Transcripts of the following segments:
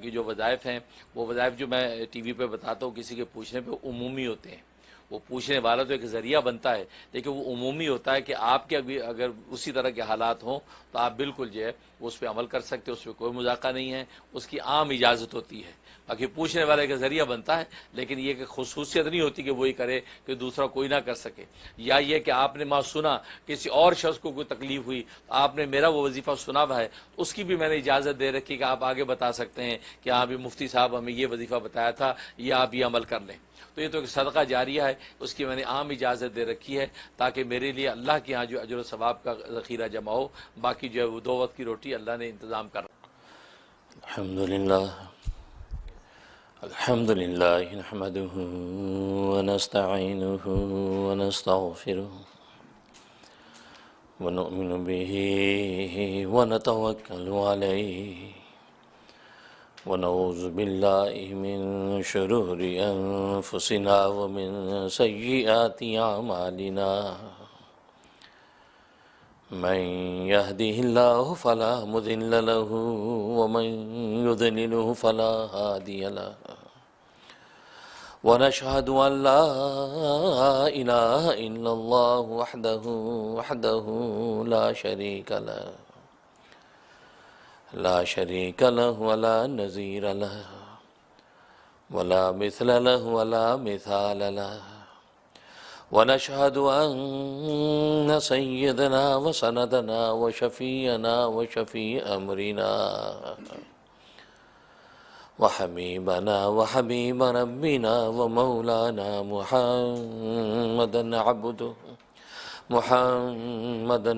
کی جو وظائف ہیں وہ وظائف جو میں ٹی وی پہ بتاتا ہوں کسی کے پوچھنے پہ عمومی ہوتے ہیں. وہ پوچھنے والا تو ایک ذریعہ بنتا ہے لیکن وہ عمومی ہوتا ہے کہ آپ کے اگر اسی طرح کے حالات ہوں تو آپ بالکل جو ہے اس پہ عمل کر سکتے, اس پہ کوئی مذاقہ نہیں ہے, اس کی عام اجازت ہوتی ہے. باقی پوچھنے والے کا ذریعہ بنتا ہے لیکن یہ کہ خصوصیت نہیں ہوتی کہ وہی کرے کہ دوسرا کوئی نہ کر سکے. یا یہ کہ آپ نے ماں سنا کسی اور شخص کو کوئی تکلیف ہوئی تو آپ نے میرا وہ وظیفہ سنا ہوا ہے, اس کی بھی میں نے اجازت دے رکھی کہ آپ آگے بتا سکتے ہیں کہ ہاں بھی مفتی صاحب ہمیں یہ وظیفہ بتایا تھا, یہ آپ یہ عمل کر لیں. تو یہ تو ایک صدقہ جاریہ ہے, اس کی میں نے عام اجازت دے رکھی ہے تاکہ میرے لیے اللہ کے ہاں جو اجر و ثواب کا ذخیرہ جمع ہو. باقی جو ہے وہ 2 وقت کی روٹی اللہ نے انتظام کر رکھا. الحمد لله نحمده ونستعينه ونستغفره ونؤمن به ونتوكل عليه ونعوذ بالله من شرور أنفسنا ومن سيئات أعمالنا من يهده الله فلا مضل له ومن يضلله فلا هادي له ونشهد أن لا إله إلا الله وحده لا شريك له ولا نظير له ولا مثل له ولا مثال له ونشهد أن سيدنا وسندنا وشفينا وشفيع أمرنا وحبيبنا وحبيب ربنا ومولانا محمدا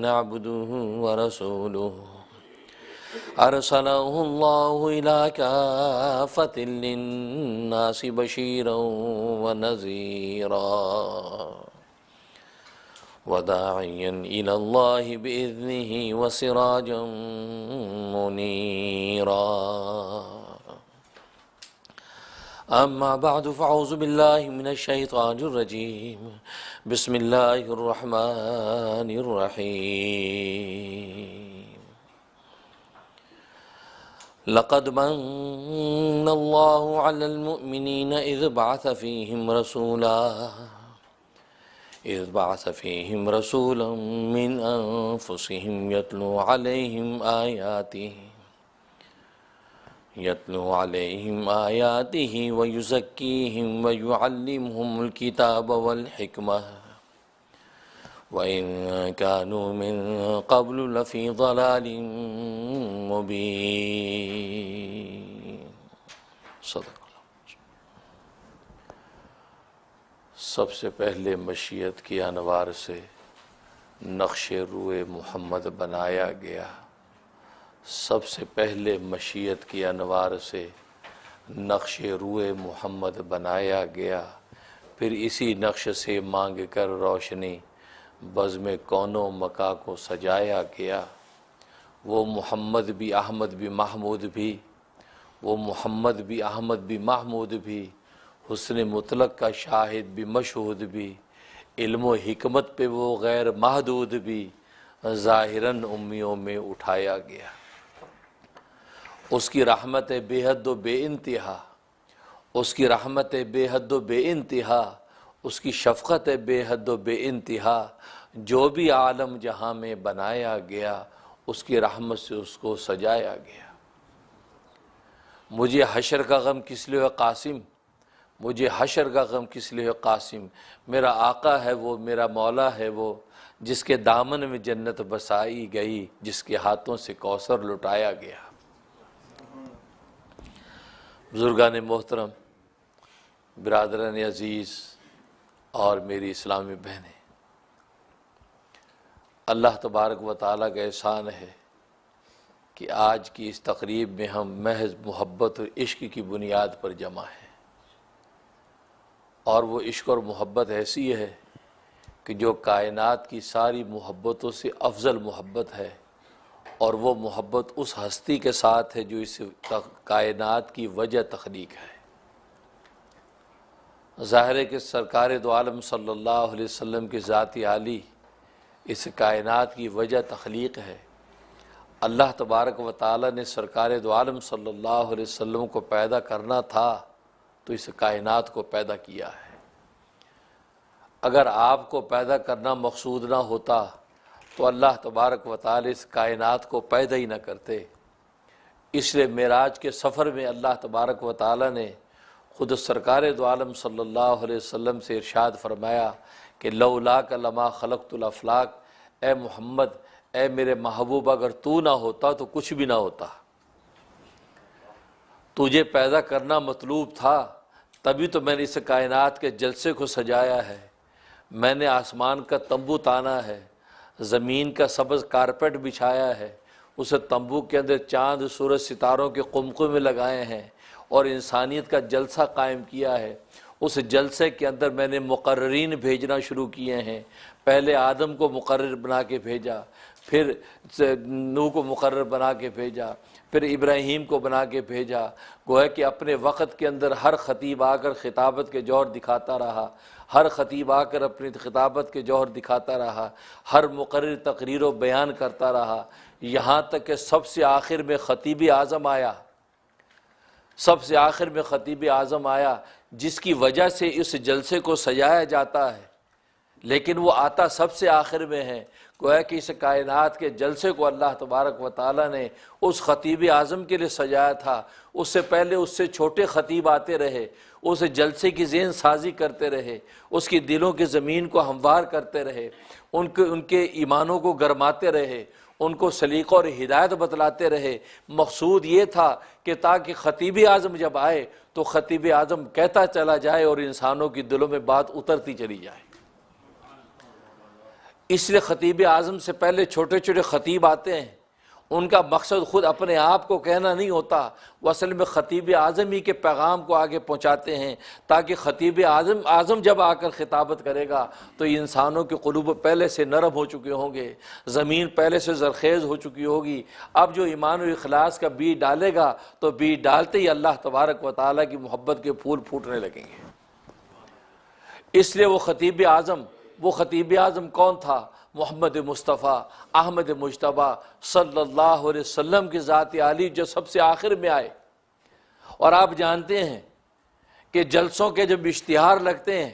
عبده ورسوله أرسله الله إلى كافة للناس بشيرا ونذيرا وداعيا إلى الله بإذنه وسراجا منيرا. أما بعد فأعوذ بالله من الشيطان الرجيم. بسم الله الرحمن الرحيم. لقد من الله على المؤمنين إذ بعث فيهم رسولا من أنفسهم يتلو عليهم آياته ويزكيهم ويعلمهم الكتاب والحكمة وإن كانوا من قبل لفي ضلال مبين. صدق اللہ. سب سے پہلے مشیت کی انوار سے نقش روئے محمد بنایا گیا. سب سے پہلے مشیت کی انوار سے نقش روئے محمد بنایا گیا. پھر اسی نقش سے مانگ کر روشنی بزم کون و مکا کو سجایا گیا. وہ محمد بھی احمد بھی محمود بھی حسن مطلق کا شاہد بھی مشہود بھی علم و حکمت پہ وہ غیر محدود بھی ظاہراً امیوں میں اٹھایا گیا. اس کی رحمت بے حد و بے انتہا اس کی شفقت بے حد و بے انتہا جو بھی عالم جہاں میں بنایا گیا اس کی رحمت سے اس کو سجایا گیا. مجھے حشر کا غم کس لیے قاسم میرا آقا ہے وہ میرا مولا ہے وہ جس کے دامن میں جنت بسائی گئی جس کے ہاتھوں سے کوثر لٹایا گیا. بزرگان محترم، برادران عزیز اور میری اسلامی بہنیں، اللہ تبارک و تعالیٰ کا احسان ہے کہ آج کی اس تقریب میں ہم محض محبت اور عشق کی بنیاد پر جمع ہیں. اور وہ عشق اور محبت ایسی ہے کہ جو کائنات کی ساری محبتوں سے افضل محبت ہے، اور وہ محبت اس ہستی کے ساتھ ہے جو اس کائنات کی وجہ تخلیق ہے. ظاہر ہے کہ سرکار دو عالم صلی اللہ علیہ وسلم کی ذات عالی اس کائنات کی وجہ تخلیق ہے. اللہ تبارک و تعالی نے سرکار دو عالم صلی اللہ علیہ وسلم کو پیدا کرنا تھا تو اس کائنات کو پیدا کیا ہے۔ اگر آپ کو پیدا کرنا مقصود نہ ہوتا تو اللہ تبارک و تعالی اس کائنات کو پیدا ہی نہ کرتے۔ اس لیے معراج کے سفر میں اللہ تبارک و تعالی نے خود سرکار دو عالم صلی اللہ علیہ وسلم سے ارشاد فرمایا کہ لولاک لما خلقت الافلاق، اے محمد، اے میرے محبوب، اگر تو نہ ہوتا تو کچھ بھی نہ ہوتا۔ تجھے پیدا کرنا مطلوب تھا، تبھی تو میں نے اس کائنات کے جلسے کو سجایا ہے۔ میں نے آسمان کا تمبو تانا ہے، زمین کا سبز کارپیٹ بچھایا ہے، اسے تمبو کے اندر چاند سورج ستاروں کے قمقمے لگائے ہیں اور انسانیت کا جلسہ قائم کیا ہے۔ اس جلسے کے اندر میں نے مقررین بھیجنا شروع کیے ہیں۔ پہلے آدم کو مقرر بنا کے بھیجا، پھر نوح کو مقرر بنا کے بھیجا، پھر ابراہیم کو بنا کے بھیجا۔ گویا کہ اپنے وقت کے اندر ہر خطیب آ کر خطابت کے جوہر دکھاتا رہا، ہر خطیب آ کر اپنی خطابت کے جوہر دکھاتا رہا، ہر مقرر تقریر و بیان کرتا رہا، یہاں تک کہ سب سے آخر میں خطیب اعظم آیا۔ سب سے آخر میں خطیب اعظم آیا جس کی وجہ سے اس جلسے کو سجایا جاتا ہے، لیکن وہ آتا سب سے آخر میں ہے۔ گویا کہ اس کائنات کے جلسے کو اللہ تبارک و تعالیٰ نے اس خطیب اعظم کے لیے سجایا تھا۔ اس سے پہلے اس سے چھوٹے خطیب آتے رہے، اس جلسے کی ذہن سازی کرتے رہے، اس کی دلوں کی زمین کو ہموار کرتے رہے، ان کے ایمانوں کو گرماتے رہے، ان کو سلیقہ اور ہدایت بتلاتے رہے۔ مقصود یہ تھا کہ تاکہ خطیب اعظم جب آئے تو خطیب اعظم کہتا چلا جائے اور انسانوں کی دلوں میں بات اترتی چلی جائے۔ اس لیے خطیب اعظم سے پہلے چھوٹے چھوٹے خطیب آتے ہیں، ان کا مقصد خود اپنے آپ کو کہنا نہیں ہوتا، وہ اصل میں خطیب اعظم ہی کے پیغام کو آگے پہنچاتے ہیں، تاکہ خطیب اعظم جب آ کر خطابت کرے گا تو انسانوں کے قلوب پہلے سے نرم ہو چکے ہوں گے، زمین پہلے سے زرخیز ہو چکی ہوگی۔ اب جو ایمان و اخلاص کا بیج ڈالے گا تو بیج ڈالتے ہی اللہ تبارک و تعالیٰ کی محبت کے پھول پھوٹنے لگیں گے۔ اس لیے وہ خطیب اعظم کون تھا؟ محمد مصطفیٰ احمد مجتبیٰ صلی اللہ علیہ وسلم کی ذات عالی جو سب سے آخر میں آئے۔ اور آپ جانتے ہیں کہ جلسوں کے جب اشتہار لگتے ہیں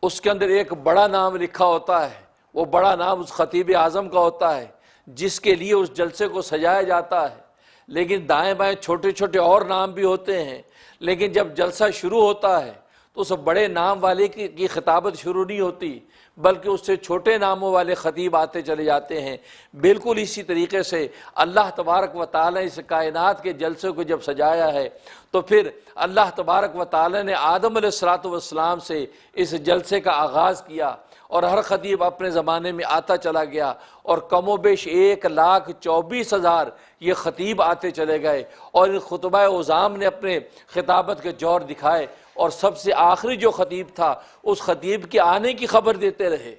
اس کے اندر ایک بڑا نام لکھا ہوتا ہے، وہ بڑا نام اس خطیب اعظم کا ہوتا ہے جس کے لیے اس جلسے کو سجایا جاتا ہے، لیکن دائیں بائیں چھوٹے چھوٹے اور نام بھی ہوتے ہیں۔ لیکن جب جلسہ شروع ہوتا ہے تو اس بڑے نام والے کی خطابت شروع نہیں ہوتی، بلکہ اس سے چھوٹے ناموں والے خطیب آتے چلے جاتے ہیں۔ بالکل اسی طریقے سے اللہ تبارک و تعالیٰ اس کائنات کے جلسے کو جب سجایا ہے تو پھر اللہ تبارک و تعالیٰ نے آدم علیہ السلام سے اس جلسے کا آغاز کیا، اور ہر خطیب اپنے زمانے میں آتا چلا گیا، اور کم و بیش 1,24,000 یہ خطیب آتے چلے گئے، اور ان خطبہ عظام نے اپنے خطابت کے جوہر دکھائے، اور سب سے آخری جو خطیب تھا اس خطیب کے آنے کی خبر دیتے رہے۔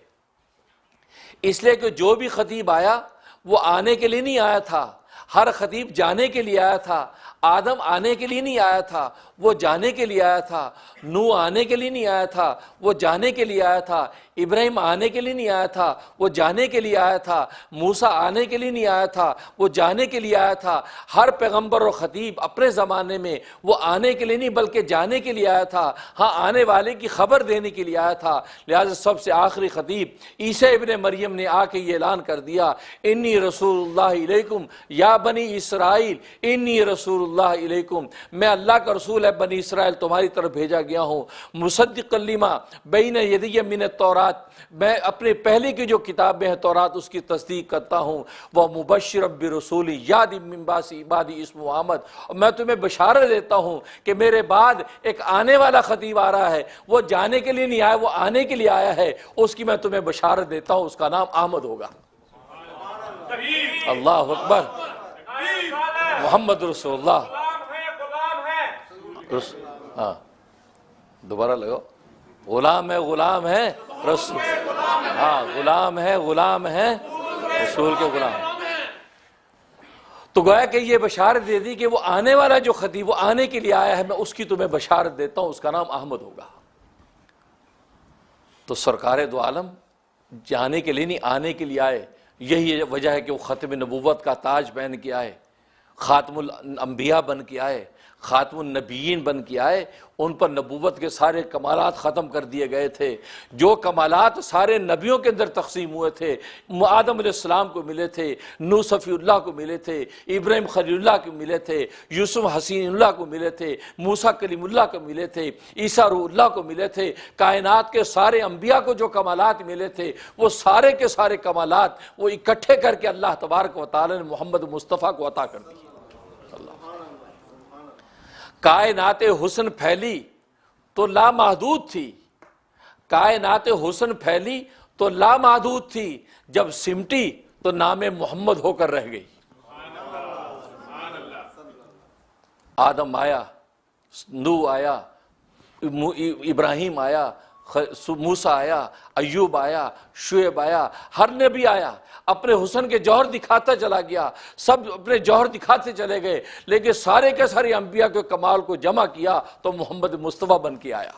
اس لیے کہ جو بھی خطیب آیا وہ آنے کے لیے نہیں آیا تھا، ہر خطیب جانے کے لیے آیا تھا۔ آدم آنے کے لیے نہیں آیا تھا، وہ جانے کے لیے آیا تھا۔ نوح آنے کے لیے نہیں آیا تھا، وہ جانے کے لیے آیا تھا۔ ابراہیم آنے کے لیے نہیں آیا تھا، وہ جانے کے لیے آیا تھا۔ موسیٰ آنے کے لیے نہیں آیا تھا، وہ جانے کے لیے آیا تھا۔ ہر پیغمبر اور خطیب اپنے زمانے میں وہ آنے کے لیے نہیں بلکہ جانے کے لیے آیا تھا، ہاں آنے والے کی خبر دینے کے لیے آیا تھا۔ لہٰذا سب سے آخری خطیب عیسیٰ ابن مریم نے آ کے یہ اعلان کر دیا، انی رسول اللہ علیکم یا بنی اسرائیل انی رسول اللہ علیکم، میں اللہ کا رسول ہے بنی اسرائیل تمہاری طرف بھیجا گیا ہوں، مصدق لما بین یدی من التورات، میں اپنے پہلے کی جو کتاب میں ہے تورات اس کی تصدیق کرتا ہوں، وہ مبشر برسول یاتی من بعدی اسمہ احمد، اور میں تمہیں بشارت دیتا ہوں کہ میرے بعد ایک آنے والا خطیب آ رہا ہے، وہ جانے کے لیے نہیں آیا، وہ آنے کے لیے آیا ہے، اس کی میں تمہیں بشارت دیتا ہوں، اس کا نام احمد ہوگا۔ اللہ اکبر، محمد رسول اللہ۔ ہاں دوبارہ لگو، غلام ہے رسول، ہاں غلام ہے رسول کے غلام۔ تو گویا کہ یہ بشارت دے دی کہ وہ آنے والا جو خطیب وہ آنے کے لیے آیا ہے، میں اس کی تمہیں بشارت دیتا ہوں، اس کا نام احمد ہوگا۔ تو سرکار دو عالم جانے کے لیے نہیں آنے کے لیے آئے، یہی وجہ ہے کہ وہ ختم نبوت کا تاج پہن کے آئے، خاتم الانبیاء بن کے آئے، خاتم النبیین بن کے آئے۔ ان پر نبوت کے سارے کمالات ختم کر دیے گئے تھے، جو کمالات سارے نبیوں کے اندر تقسیم ہوئے تھے، آدم علیہ السلام کو ملے تھے، نوح صفی اللہ کو ملے تھے، ابراہیم خلیل اللہ کو ملے تھے، یوسف حسین اللہ کو ملے تھے، موسیٰ کلیم اللہ کو ملے تھے، عیسیٰ روح اللہ کو ملے تھے، کائنات کے سارے انبیاء کو جو کمالات ملے تھے وہ سارے کے سارے کمالات وہ اکٹھے کر کے اللہ تبارک و تعالی نے محمد مصطفیٰ کو عطا کر دی۔ کائنات حسن پھیلی تو لامحدود تھی، کائنات حسن پھیلی تو لامحدود تھی، جب سمٹی تو نام محمد ہو کر رہ گئی۔ آدم آیا، نوح آیا، ابراہیم آیا، موسیٰ آیا، ایوب آیا، شعیب آیا، ہر نبی آیا، اپنے حسن کے جوہر دکھاتا چلا گیا، سب اپنے جوہر دکھاتے چلے گئے، لیکن سارے کے سارے انبیاء کے کمال کو جمع کیا تو محمد مصطفیٰ بن کے آیا۔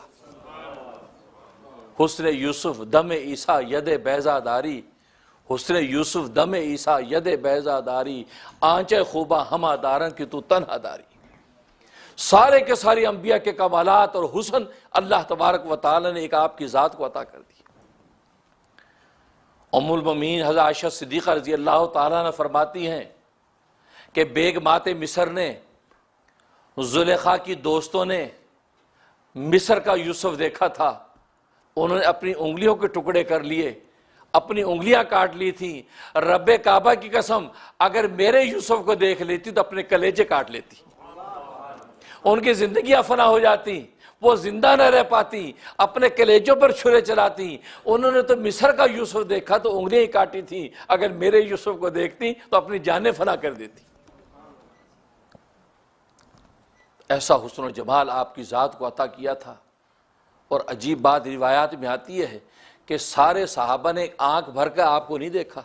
حسن یوسف دم عیسیٰ ید بیضا داری، حسن یوسف دم عیسیٰ ید بیضا داری، آنچے خوبہ ہمہ دارن کی تو تنہا داری۔ سارے کے سارے انبیاء کے کمالات اور حسن اللہ تبارک و تعالی نے ایک آپ کی ذات کو عطا کر دی۔ ام المومنین حضرت عائشہ صدیقہ رضی اللہ تعالیٰ نے فرماتی ہیں کہ بیگمات مصر نے، زلیخا کی دوستوں نے مصر کا یوسف دیکھا تھا، انہوں نے اپنی انگلیوں کے ٹکڑے کر لیے، اپنی انگلیاں کاٹ لی تھیں۔ رب کعبہ کی قسم، اگر میرے یوسف کو دیکھ لیتی تو اپنے کلیجے کاٹ لیتی، ان کی زندگیاں فنا ہو جاتی، وہ زندہ نہ رہ پاتی، اپنے کلیجوں پر چھرے چلاتی۔ انہوں نے تو مصر کا یوسف دیکھا تو انگلیاں ہی کاٹی تھیں، اگر میرے یوسف کو دیکھتی تو اپنی جانیں فنا کر دیتی۔ ایسا حسن و جمال آپ کی ذات کو عطا کیا تھا۔ اور عجیب بات روایات میں آتی ہے کہ سارے صحابہ نے آنکھ بھر کر آپ کو نہیں دیکھا،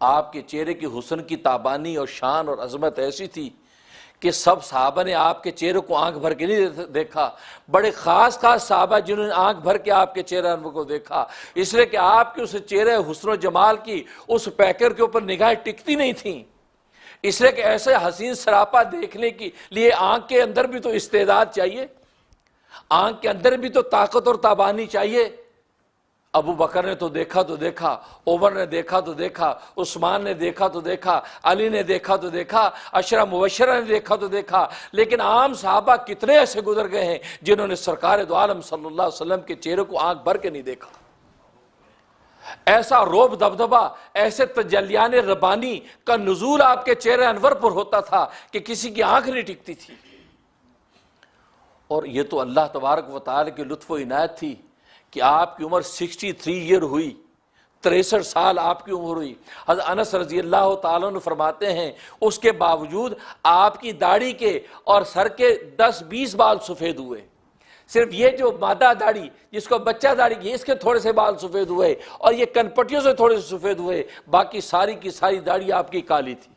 آپ کے چہرے کی حسن کی تابانی اور شان اور عظمت ایسی تھی کہ سب صحابہ نے آپ کے چہرے کو آنکھ بھر کے نہیں دیکھا، بڑے خاص صحابہ جنہوں نے آنکھ بھر کے آپ کے چہرے انور کو دیکھا، اس لیے کہ آپ کے اس چہرے حسن و جمال کی اس پیکر کے اوپر نگاہیں ٹکتی نہیں تھیں، اس لیے کہ ایسے حسین سراپا دیکھنے کے لیے آنکھ کے اندر بھی تو استعداد چاہیے، آنکھ کے اندر بھی تو طاقت اور تابانی چاہیے۔ ابو بکر نے تو دیکھا تو دیکھا، عمر نے دیکھا تو دیکھا، عثمان نے دیکھا تو دیکھا، علی نے دیکھا تو دیکھا، عشرہ مبشرہ نے دیکھا تو دیکھا، لیکن عام صحابہ کتنے ایسے گزر گئے ہیں جنہوں نے سرکار دو عالم صلی اللہ علیہ وسلم کے چہرے کو آنکھ بھر کے نہیں دیکھا۔ ایسا روب دبدبا، ایسے تجلیان ربانی کا نزول آپ کے چہرے انور پر ہوتا تھا کہ کسی کی آنکھ نہیں ٹکتی تھی۔ اور یہ تو اللہ تبارک و تعالی کی لطف و عنایت تھی کہ آپ کی عمر 63 ایئر ہوئی، 63 سال آپ کی عمر ہوئی۔ حضرت انس رضی اللہ تعالیٰ عنہ فرماتے ہیں اس کے باوجود آپ کی داڑھی کے اور سر کے 10-20 بال سفید ہوئے، صرف یہ جو مادہ داڑھی جس کو بچہ داڑھی کی اس کے تھوڑے سے بال سفید ہوئے اور یہ کنپٹیوں سے تھوڑے سے سفید ہوئے، باقی ساری کی ساری داڑھی آپ کی کالی تھی۔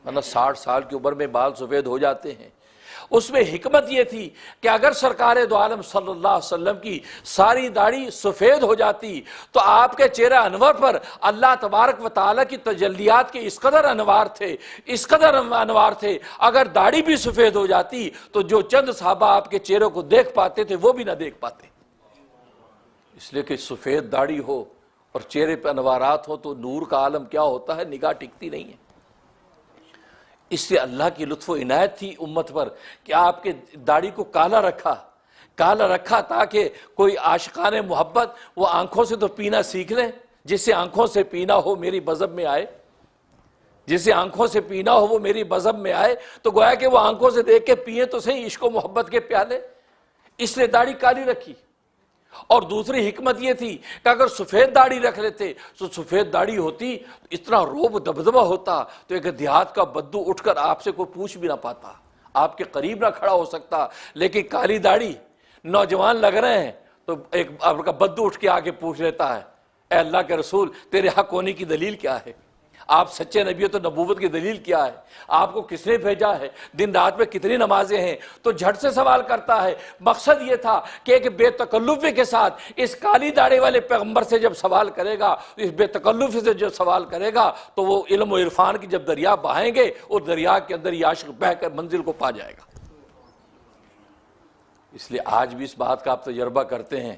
ورنہ 60 سال کی عمر میں بال سفید ہو جاتے ہیں۔ اس میں حکمت یہ تھی کہ اگر سرکار دو عالم صلی اللہ علیہ وسلم کی ساری داڑھی سفید ہو جاتی تو آپ کے چہرہ انور پر اللہ تبارک و تعالیٰ کی تجلیات کے اس قدر انوار تھے، اس قدر انوار تھے، اگر داڑھی بھی سفید ہو جاتی تو جو چند صحابہ آپ کے چہرے کو دیکھ پاتے تھے وہ بھی نہ دیکھ پاتے، اس لیے کہ سفید داڑھی ہو اور چہرے پہ انوارات ہو تو نور کا عالم کیا ہوتا ہے، نگاہ ٹکتی نہیں ہے۔ اس لیے اللہ کی لطف و عنایت تھی امت پر کہ آپ کے داڑھی کو کالا رکھا تاکہ کوئی عاشقان محبت وہ آنکھوں سے تو پینا سیکھ لیں، جس سے آنکھوں سے پینا ہو میری بزم میں آئے، جسے آنکھوں سے پینا ہو وہ میری بزم میں آئے، تو گویا کہ وہ آنکھوں سے دیکھ کے پیئے تو صحیح عشق و محبت کے پیالے، اس لیے داڑھی کالی رکھی۔ اور دوسری حکمت یہ تھی کہ اگر سفید داڑھی رکھ لیتے تو سفید داڑھی ہوتی اتنا روب دبدبہ ہوتا تو ایک دیہات کا بدو اٹھ کر آپ سے کوئی پوچھ بھی نہ پاتا، آپ کے قریب نہ کھڑا ہو سکتا، لیکن کالی داڑھی نوجوان لگ رہے ہیں تو ایک آپ کا بدو اٹھ کے آگے پوچھ لیتا ہے، اے اللہ کے رسول تیرے حق ہونے کی دلیل کیا ہے؟ آپ سچے نبی ہو تو نبوت کی دلیل کیا ہے؟ آپ کو کس نے بھیجا ہے؟ دن رات میں کتنی نمازیں ہیں؟ تو جھٹ سے سوال کرتا ہے۔ مقصد یہ تھا کہ ایک بے تکلفی کے ساتھ اس کالی داڑھی والے پیغمبر سے جب سوال کرے گا، اس بے تکلفی سے جب سوال کرے گا تو وہ علم و عرفان کی جب دریا بہائیں گے، اور دریا کے اندر یہ عاشق بہہ کر منزل کو پا جائے گا۔ اس لیے آج بھی اس بات کا آپ تجربہ کرتے ہیں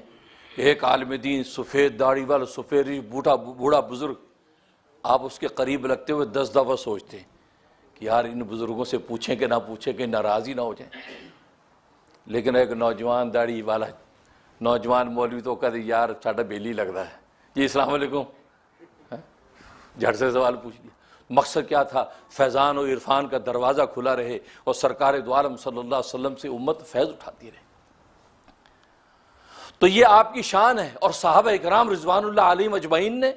کہ ایک عالم دین سفید داڑھی والا سفید بوڑھا بزرگ، آپ اس کے قریب لگتے ہوئے 10 دفعہ سوچتے ہیں کہ یار ان بزرگوں سے پوچھیں کہ نہ پوچھیں کہ ناراض ہی نہ ہو جائیں۔ لیکن ایک نوجوان داڑھی والا نوجوان مولوی تو کہتے یار ساڈا بیلی لگتا ہے، جی السلام علیکم، جھٹ سے سوال پوچھ لیا۔ مقصد کیا تھا؟ فیضان و عرفان کا دروازہ کھلا رہے اور سرکار دو عالم صلی اللہ علیہ وسلم سے امت فیض اٹھاتی رہے۔ تو یہ آپ کی شان ہے، اور صحابہ اکرام رضوان اللہ علیہم اجمعین نے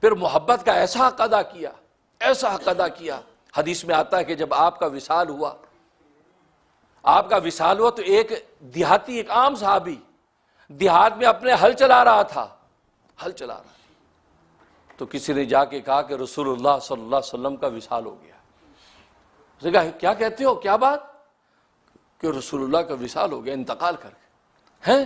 پھر محبت کا ایسا حق ادا کیا، ایسا حق ادا کیا۔ حدیث میں آتا ہے کہ جب آپ کا وصال ہوا تو ایک دیہاتی، ایک عام صحابی دیہات میں اپنے ہل چلا رہا تھا، تو کسی نے جا کے کہا کہ رسول اللہ صلی اللہ علیہ وسلم کا وصال ہو گیا۔ اس نے کہا کیا کہتے ہو، کیا بات؟ کہ رسول اللہ کا وصال ہو گیا، انتقال کر گئے ہیں۔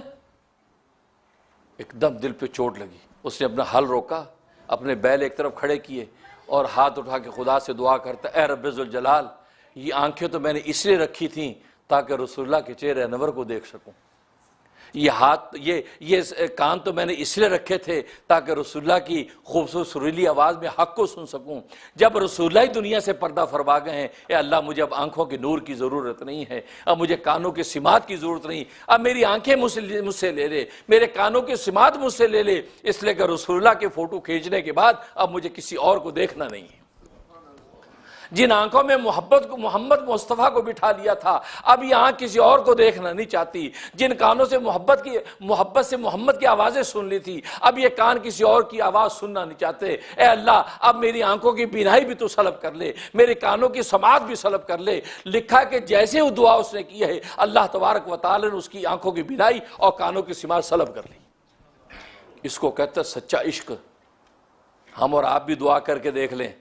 ایک دم دل پہ چوٹ لگی، اس نے اپنا ہل روکا، اپنے بیل ایک طرف کھڑے کیے اور ہاتھ اٹھا کے خدا سے دعا کرتا، اے رب ذوالجلال، یہ آنکھیں تو میں نے اس لیے رکھی تھیں تاکہ رسول اللہ کے چہرے انور کو دیکھ سکوں، یہ کان تو میں نے اس لیے رکھے تھے تاکہ رسول اللہ کی خوبصورت سریلی آواز میں حق کو سن سکوں۔ جب رسول اللہ دنیا سے پردہ فرما گئے ہیں، اے اللہ مجھے اب آنکھوں کے نور کی ضرورت نہیں ہے، اب مجھے کانوں کے سماعت کی ضرورت نہیں، اب میری آنکھیں مجھ سے لے لے، میرے کانوں کی سماعت مجھ سے لے لے، اس لیے کہ رسول اللہ کے فوٹو کھینچنے کے بعد اب مجھے کسی اور کو دیکھنا نہیں ہے۔ جن آنکھوں میں محمد مصطفیٰ کو بٹھا لیا تھا، اب یہ آنکھ کسی اور کو دیکھنا نہیں چاہتی۔ جن کانوں سے محبت سے محمد کی آوازیں سن لی تھی، اب یہ کان کسی اور کی آواز سننا نہیں چاہتے۔ اے اللہ اب میری آنکھوں کی بینائی بھی تو سلب کر لے، میرے کانوں کی سماعت بھی سلب کر لے۔ لکھا کہ جیسے وہ دعا اس نے کی ہے، اللہ تبارک و تعالی نے اس کی آنکھوں کی بینائی اور کانوں کی سماعت سلب کر لی۔ اس کو کہتا ہے سچا عشق۔ ہم اور آپ بھی دعا کر کے دیکھ لیں،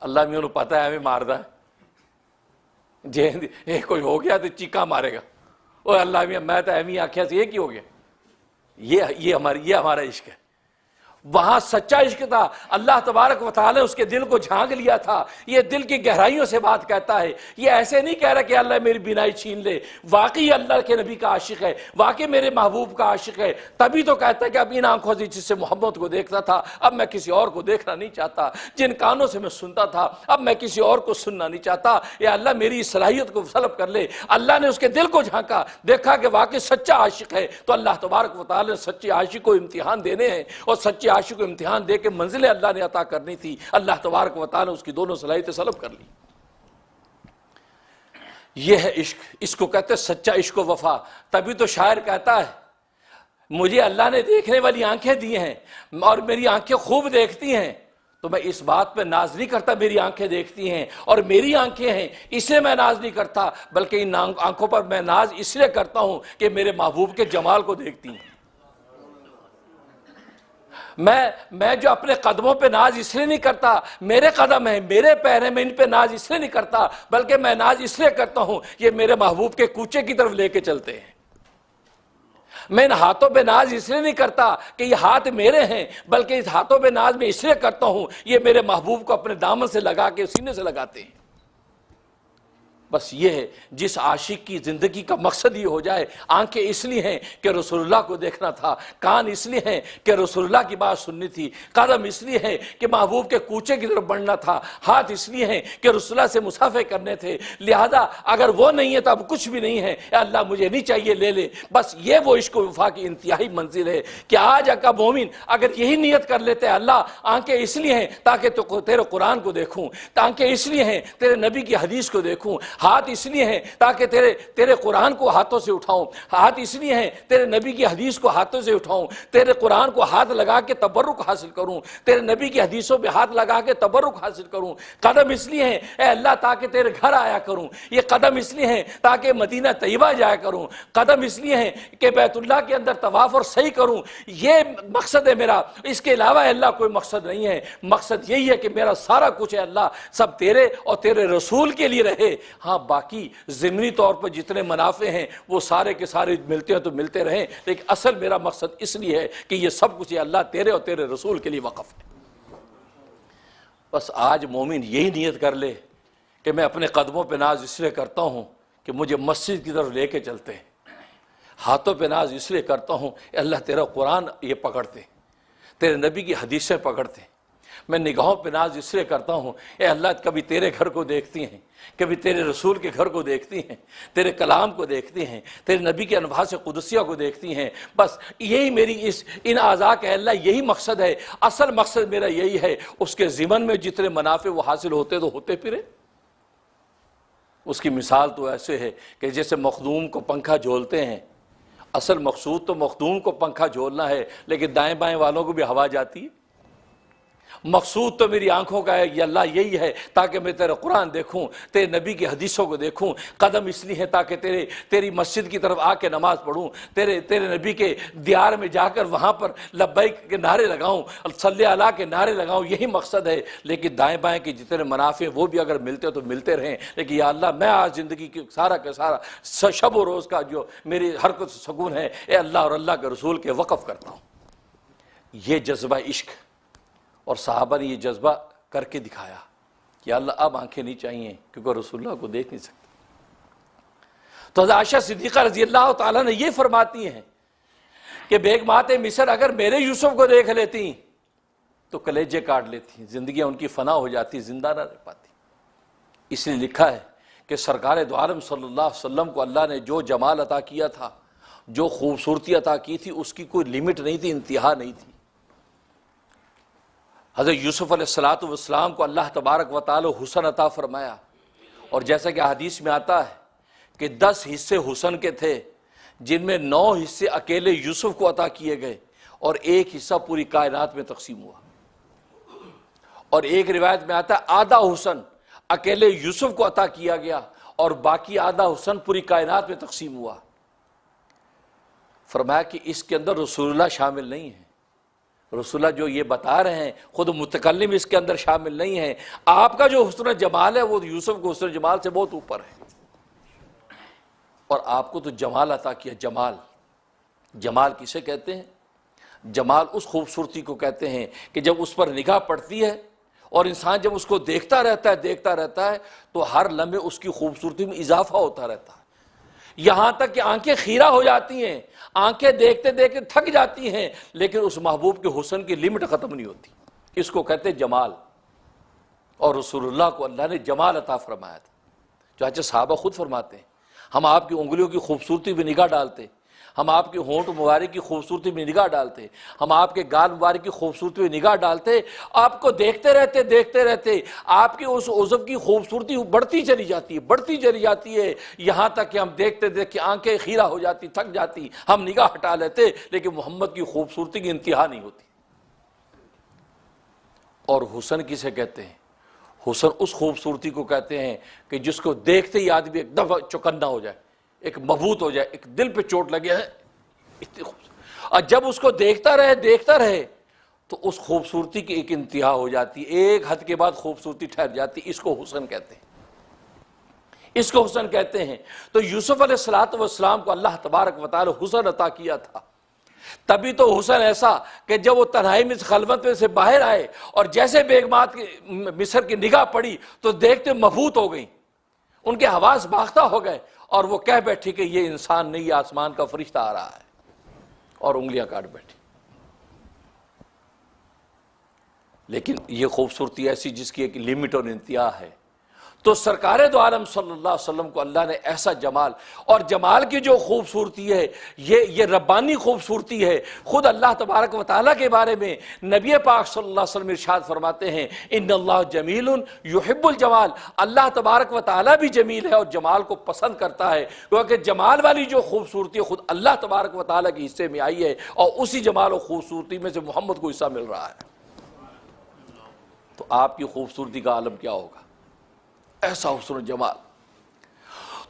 اللہ میں انہوں پتا ہے ہمیں ماردا ہے جی، کوئی ہو گیا تو چیکا مارے گا، اور اللہ میں تو اہمی آنکھیں سے یہ کی ہو گیا۔ یہ ہمارا عشق ہے۔ وہاں سچا عشق تھا، اللہ تبارک و تعالی نے اس کے دل کو جھانک لیا تھا۔ یہ دل کی گہرائیوں سے بات کہتا ہے، یہ ایسے نہیں کہہ رہا کہ اللہ میری بینائی چھین لے، واقعی اللہ کے نبی کا عاشق ہے، واقعی میرے محبوب کا عاشق ہے، تبھی تو کہتا ہے کہ اب ان آنکھوں سے جس سے محمد کو دیکھتا تھا اب میں کسی اور کو دیکھنا نہیں چاہتا، جن کانوں سے میں سنتا تھا اب میں کسی اور کو سننا نہیں چاہتا، یا اللہ میری اس صلاحیت کو سلب کر لے۔ اللہ نے اس کے دل کو جھانکا، دیکھا کہ واقعی سچا عاشق ہے، تو اللہ تبارک و تعالی نے سچے عاشق کو امتحان دینے ہیں، اور سچے عاشق کو امتحان دے کے منزلیں اللہ نے عطا کرنی تھی۔ اللہ تبارک و تعالی نے اس کی دونوں صلاحیتیں سلب کر لی۔ یہ ہے عشق، اس کو کہتے ہیں سچا عشق و وفا۔ تبھی تو شاعر کہتا ہے مجھے اللہ نے دیکھنے والی آنکھیں دی ہیں اور میری آنکھیں خوب دیکھتی ہیں، تو میں اس بات پہ ناز نہیں کرتا میری آنکھیں دیکھتی ہیں اور میری آنکھیں ہیں اسے میں ناز نہیں کرتا، بلکہ ان آنکھوں پر میں ناز اس لیے کرتا ہوں کہ میرے محبوب کے جمال کو دیکھتی ہیں۔ میں جو اپنے قدموں پہ ناز اس لیے نہیں کرتا، میرے قدم ہیں میرے پیر ہیں، میں ان پہ ناز اس لیے نہیں کرتا، بلکہ میں ناز اس لیے کرتا ہوں یہ میرے محبوب کے کوچے کی طرف لے کے چلتے ہیں۔ میں ان ہاتھوں پہ ناز اس لیے نہیں کرتا کہ یہ ہاتھ میرے ہیں، بلکہ اس ہاتھوں پہ ناز میں اس لیے کرتا ہوں یہ میرے محبوب کو اپنے دامن سے لگا کے سینے سے لگاتے ہیں۔ بس یہ ہے جس عاشق کی زندگی کا مقصد یہ ہو جائے، آنکھیں اس لیے ہیں کہ رسول اللہ کو دیکھنا تھا، کان اس لیے ہیں کہ رسول اللہ کی بات سننی تھی، قدم اس لیے ہیں کہ محبوب کے کوچے کی طرف بڑھنا تھا، ہاتھ اس لیے ہیں کہ رسول اللہ سے مصافحے کرنے تھے۔ لہذا اگر وہ نہیں ہے تو اب کچھ بھی نہیں ہے، اے اللہ مجھے نہیں چاہیے لے لے۔ بس یہ وہ عشق و وفا کی انتہائی منزل ہے کہ آج کا مومن اگر یہی نیت کر لیتے ہیں اللہ آنکھیں اس لیے ہیں تاکہ تو تیرے قرآن کو دیکھوں، آنکھیں اس لیے ہیں تیرے نبی کی حدیث کو دیکھوں، ہاتھ اس لیے ہیں تاکہ تیرے قرآن کو ہاتھوں سے اٹھاؤں، ہاتھ اس لیے ہیں تیرے نبی کی حدیث کو ہاتھوں سے اٹھاؤں، تیرے قرآن کو ہاتھ لگا کے تبرک حاصل کروں، تیرے نبی کی حدیثوں پہ ہاتھ لگا کے تبرک حاصل کروں۔ قدم اس لیے ہیں اے اللہ تاکہ تیرے گھر آیا کروں، یہ قدم اس لیے ہیں تاکہ مدینہ طیبہ جایا کروں، قدم اس لیے ہیں کہ بیت اللہ کے اندر طواف اور سعی کروں، یہ مقصد ہے میرا، اس کے علاوہ اے اللہ کوئی مقصد نہیں ہے۔ مقصد یہی ہے کہ میرا سارا کچھ ہے اللہ سب تیرے اور تیرے رسول کے لیے رہے، ہاں باقی ضمنی طور پر جتنے منافع ہیں وہ سارے کے سارے ملتے ہیں تو ملتے رہیں، لیکن اصل میرا مقصد اس لیے ہے کہ یہ سب کچھ اللہ تیرے اور تیرے رسول کے لیے وقف ہے۔ بس آج مومن یہی نیت کر لے کہ میں اپنے قدموں پہ ناز اس لیے کرتا ہوں کہ مجھے مسجد کی طرف لے کے چلتے ہیں، ہاتھوں پہ ناز اس لیے کرتا ہوں کہ اللہ تیرا قرآن یہ پکڑتے، تیرے نبی کی حدیثیں پکڑتے، میں نگاہوں پہ ناز اس لیے کرتا ہوں اے اللہ کبھی تیرے گھر کو دیکھتی ہیں، کبھی تیرے رسول کے گھر کو دیکھتی ہیں، تیرے کلام کو دیکھتی ہیں، تیرے نبی کے انفاس قدسیہ کو دیکھتی ہیں۔ بس یہی میری ان اعضاء کا اللہ یہی مقصد ہے، اصل مقصد میرا یہی ہے، اس کے ضمن میں جتنے منافع وہ حاصل ہوتے تو ہوتے پھرے۔ اس کی مثال تو ایسے ہے کہ جیسے مخدوم کو پنکھا جھولتے ہیں، اصل مقصود تو مخدوم کو پنکھا جھولنا ہے، لیکن دائیں بائیں والوں کو بھی ہوا جاتی ہے۔ مقصود تو میری آنکھوں کا ہے یا اللہ یہی ہے تاکہ میں تیرا قرآن دیکھوں، تیرے نبی کی حدیثوں کو دیکھوں۔ قدم اس لیے ہے تاکہ تیری مسجد کی طرف آ کے نماز پڑھوں، تیرے نبی کے دیار میں جا کر وہاں پر لبیک کے نعرے لگاؤں، صلی اللہ کے نعرے لگاؤں، یہی مقصد ہے۔ لیکن دائیں بائیں کے جتنے منافع وہ بھی اگر ملتے تو ملتے رہیں، لیکن یا اللہ میں آج زندگی کی سارا کا سارا شب و روز کا جو میری حرکت سکون ہے اے اللہ اور اللہ کے رسول کے وقف کرتا ہوں۔ یہ جذبہ عشق، اور صحابہ نے یہ جذبہ کر کے دکھایا کہ اللہ اب آنکھیں نہیں چاہیے کیونکہ رسول اللہ کو دیکھ نہیں سکتے۔ تو حضرت عائشہ صدیقہ رضی اللہ تعالیٰ نے یہ فرماتی ہیں کہ بیگمات مصر اگر میرے یوسف کو دیکھ لیتی تو کلیجے کاٹ لیتی، زندگیاں ان کی فنا ہو جاتی، زندہ نہ رہ پاتی۔ اس لیے لکھا ہے کہ سرکار دو عالم صلی اللہ علیہ وسلم کو اللہ نے جو جمال عطا کیا تھا، جو خوبصورتی عطا کی تھی، اس کی کوئی لمٹ نہیں تھی، انتہا نہیں تھی۔ حضرت یوسف علیہ السلام کو اللہ تبارک و تعالی حسن عطا فرمایا، اور جیسا کہ حدیث میں آتا ہے کہ 10 حصے حسن کے تھے، جن میں 9 حصے اکیلے یوسف کو عطا کیے گئے اور 1 حصہ پوری کائنات میں تقسیم ہوا۔ اور ایک روایت میں آتا ہے آدھا حسن اکیلے یوسف کو عطا کیا گیا اور باقی آدھا حسن پوری کائنات میں تقسیم ہوا۔ فرمایا کہ اس کے اندر رسول اللہ شامل نہیں ہے، رسول اللہ جو یہ بتا رہے ہیں خود متکلم اس کے اندر شامل نہیں ہے۔ آپ کا جو حسن جمال ہے وہ یوسف کو حسن جمال سے بہت اوپر ہے، اور آپ کو تو جمال عطا کیا۔ جمال کسے کہتے ہیں؟ جمال اس خوبصورتی کو کہتے ہیں کہ جب اس پر نگاہ پڑتی ہے اور انسان جب اس کو دیکھتا رہتا ہے تو ہر لمحے اس کی خوبصورتی میں اضافہ ہوتا رہتا ہے، یہاں تک کہ آنکھیں خیرہ ہو جاتی ہیں، آنکھیں دیکھتے دیکھتے تھک جاتی ہیں، لیکن اس محبوب کے حسن کی لمٹ ختم نہیں ہوتی۔ اس کو کہتے ہیں جمال، اور رسول اللہ کو اللہ نے جمال عطا فرمایا تھا۔ چاچا صحابہ خود فرماتے ہیں ہم آپ کی انگلیوں کی خوبصورتی پہ نگاہ ڈالتے، ہم آپ کے ہونٹ مبارک کی خوبصورتی میں نگاہ ڈالتے، ہم آپ کے گال مبارک کی خوبصورتی میں نگاہ ڈالتے، آپ کو دیکھتے رہتے آپ کی اس عضو کی خوبصورتی بڑھتی چلی جاتی ہے، یہاں تک کہ ہم دیکھتے آنکھیں خیرہ ہو جاتی، تھک جاتی، ہم نگاہ ہٹا لیتے، لیکن محمد کی خوبصورتی کی انتہا نہیں ہوتی۔ اور حسن کسے کہتے ہیں؟ حسن اس خوبصورتی کو کہتے ہیں کہ جس کو دیکھتے ہی آدمی ایک دفعہ چوکنا ہو جائے، ایک مبہوت ہو جائے، ایک دل پہ چوٹ لگے ہے اتنی خوبصورت، اور جب اس کو دیکھتا رہے تو اس خوبصورتی کی ایک انتہا ہو جاتی، ایک حد کے بعد خوبصورتی ٹھہر جاتی۔ اس کو حسن کہتے ہیں۔ تو یوسف علیہ السلام کو اللہ تبارک و تعالی حسن عطا کیا تھا، تبھی تو حسن ایسا کہ جب وہ تنہائی میں خلوت میں سے باہر آئے اور جیسے بیگمات مصر کی نگاہ پڑی تو دیکھتے مبہوت ہو گئیں، ان کے حواس باختہ ہو گئے، اور وہ کہہ بیٹھی کہ یہ انسان نہیں، یہ آسمان کا فرشتہ آ رہا ہے، اور انگلیاں کاٹ بیٹھی۔ لیکن یہ خوبصورتی ایسی جس کی ایک لمٹ اور انتہا ہے۔ تو سرکار دو عالم صلی اللہ علیہ وسلم کو اللہ نے ایسا جمال، اور جمال کی جو خوبصورتی ہے یہ ربانی خوبصورتی ہے۔ خود اللہ تبارک و تعالیٰ کے بارے میں نبی پاک صلی اللہ علیہ وسلم ارشاد فرماتے ہیں ان اللہ جمیل یحب الجمال، اللہ تبارک و تعالیٰ بھی جمیل ہے اور جمال کو پسند کرتا ہے، کیونکہ جمال والی جو خوبصورتی خود اللہ تبارک و تعالیٰ کے حصے میں آئی ہے، اور اسی جمال و خوبصورتی میں سے محمد کو حصہ مل رہا ہے۔ تو آپ کی خوبصورتی کا عالم کیا ہوگا، ایسا حسن و جمال۔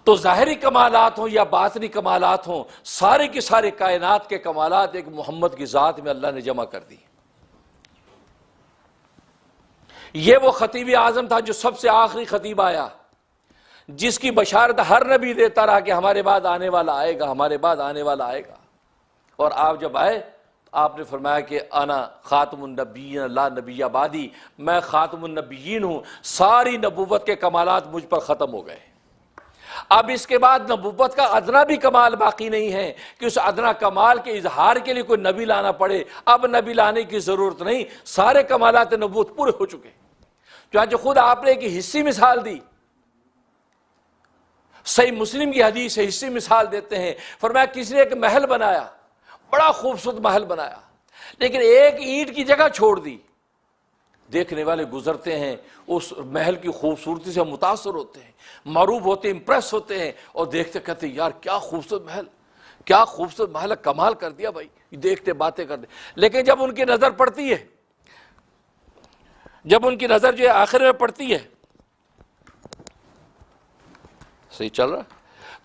تو ظاہری کمالات ہوں یا باطنی کمالات ہوں، سارے کے سارے کائنات کے کمالات ایک محمد کی ذات میں اللہ نے جمع کر دی۔ یہ وہ خطیب اعظم تھا جو سب سے آخری خطیب آیا، جس کی بشارت ہر نبی دیتا رہا کہ ہمارے بعد آنے والا آئے گا، ہمارے بعد آنے والا آئے گا۔ اور آپ جب آئے آپ نے فرمایا کہ انا خاتم النبیین لا نبی بعدی، میں خاتم النبیین ہوں، ساری نبوت کے کمالات مجھ پر ختم ہو گئے۔ اب اس کے بعد نبوت کا ادنا بھی کمال باقی نہیں ہے کہ اس ادنا کمال کے اظہار کے لیے کوئی نبی لانا پڑے، اب نبی لانے کی ضرورت نہیں، سارے کمالات نبوت پورے ہو چکے۔ چنانچہ خود آپ نے ایک حصی مثال دی، صحیح مسلم کی حدیث ہے، حصی مثال دیتے ہیں، فرمایا کسی نے ایک محل بنایا، بڑا خوبصورت محل بنایا، لیکن ایک اینٹ کی جگہ چھوڑ دی۔ دیکھنے والے گزرتے ہیں، اس محل کی خوبصورتی سے متاثر ہوتے ہیں، معروف ہوتے ہیں، امپریس ہوتے ہیں، اور دیکھتے کہتے ہیں یار کیا خوبصورت محل، کیا خوبصورت محل ہے، کمال کر دیا بھائی، دیکھتے باتیں کرتے۔ لیکن جب ان کی نظر پڑتی ہے، جب ان کی نظر جو ہے آخر میں پڑتی ہے، صحیح چل رہا،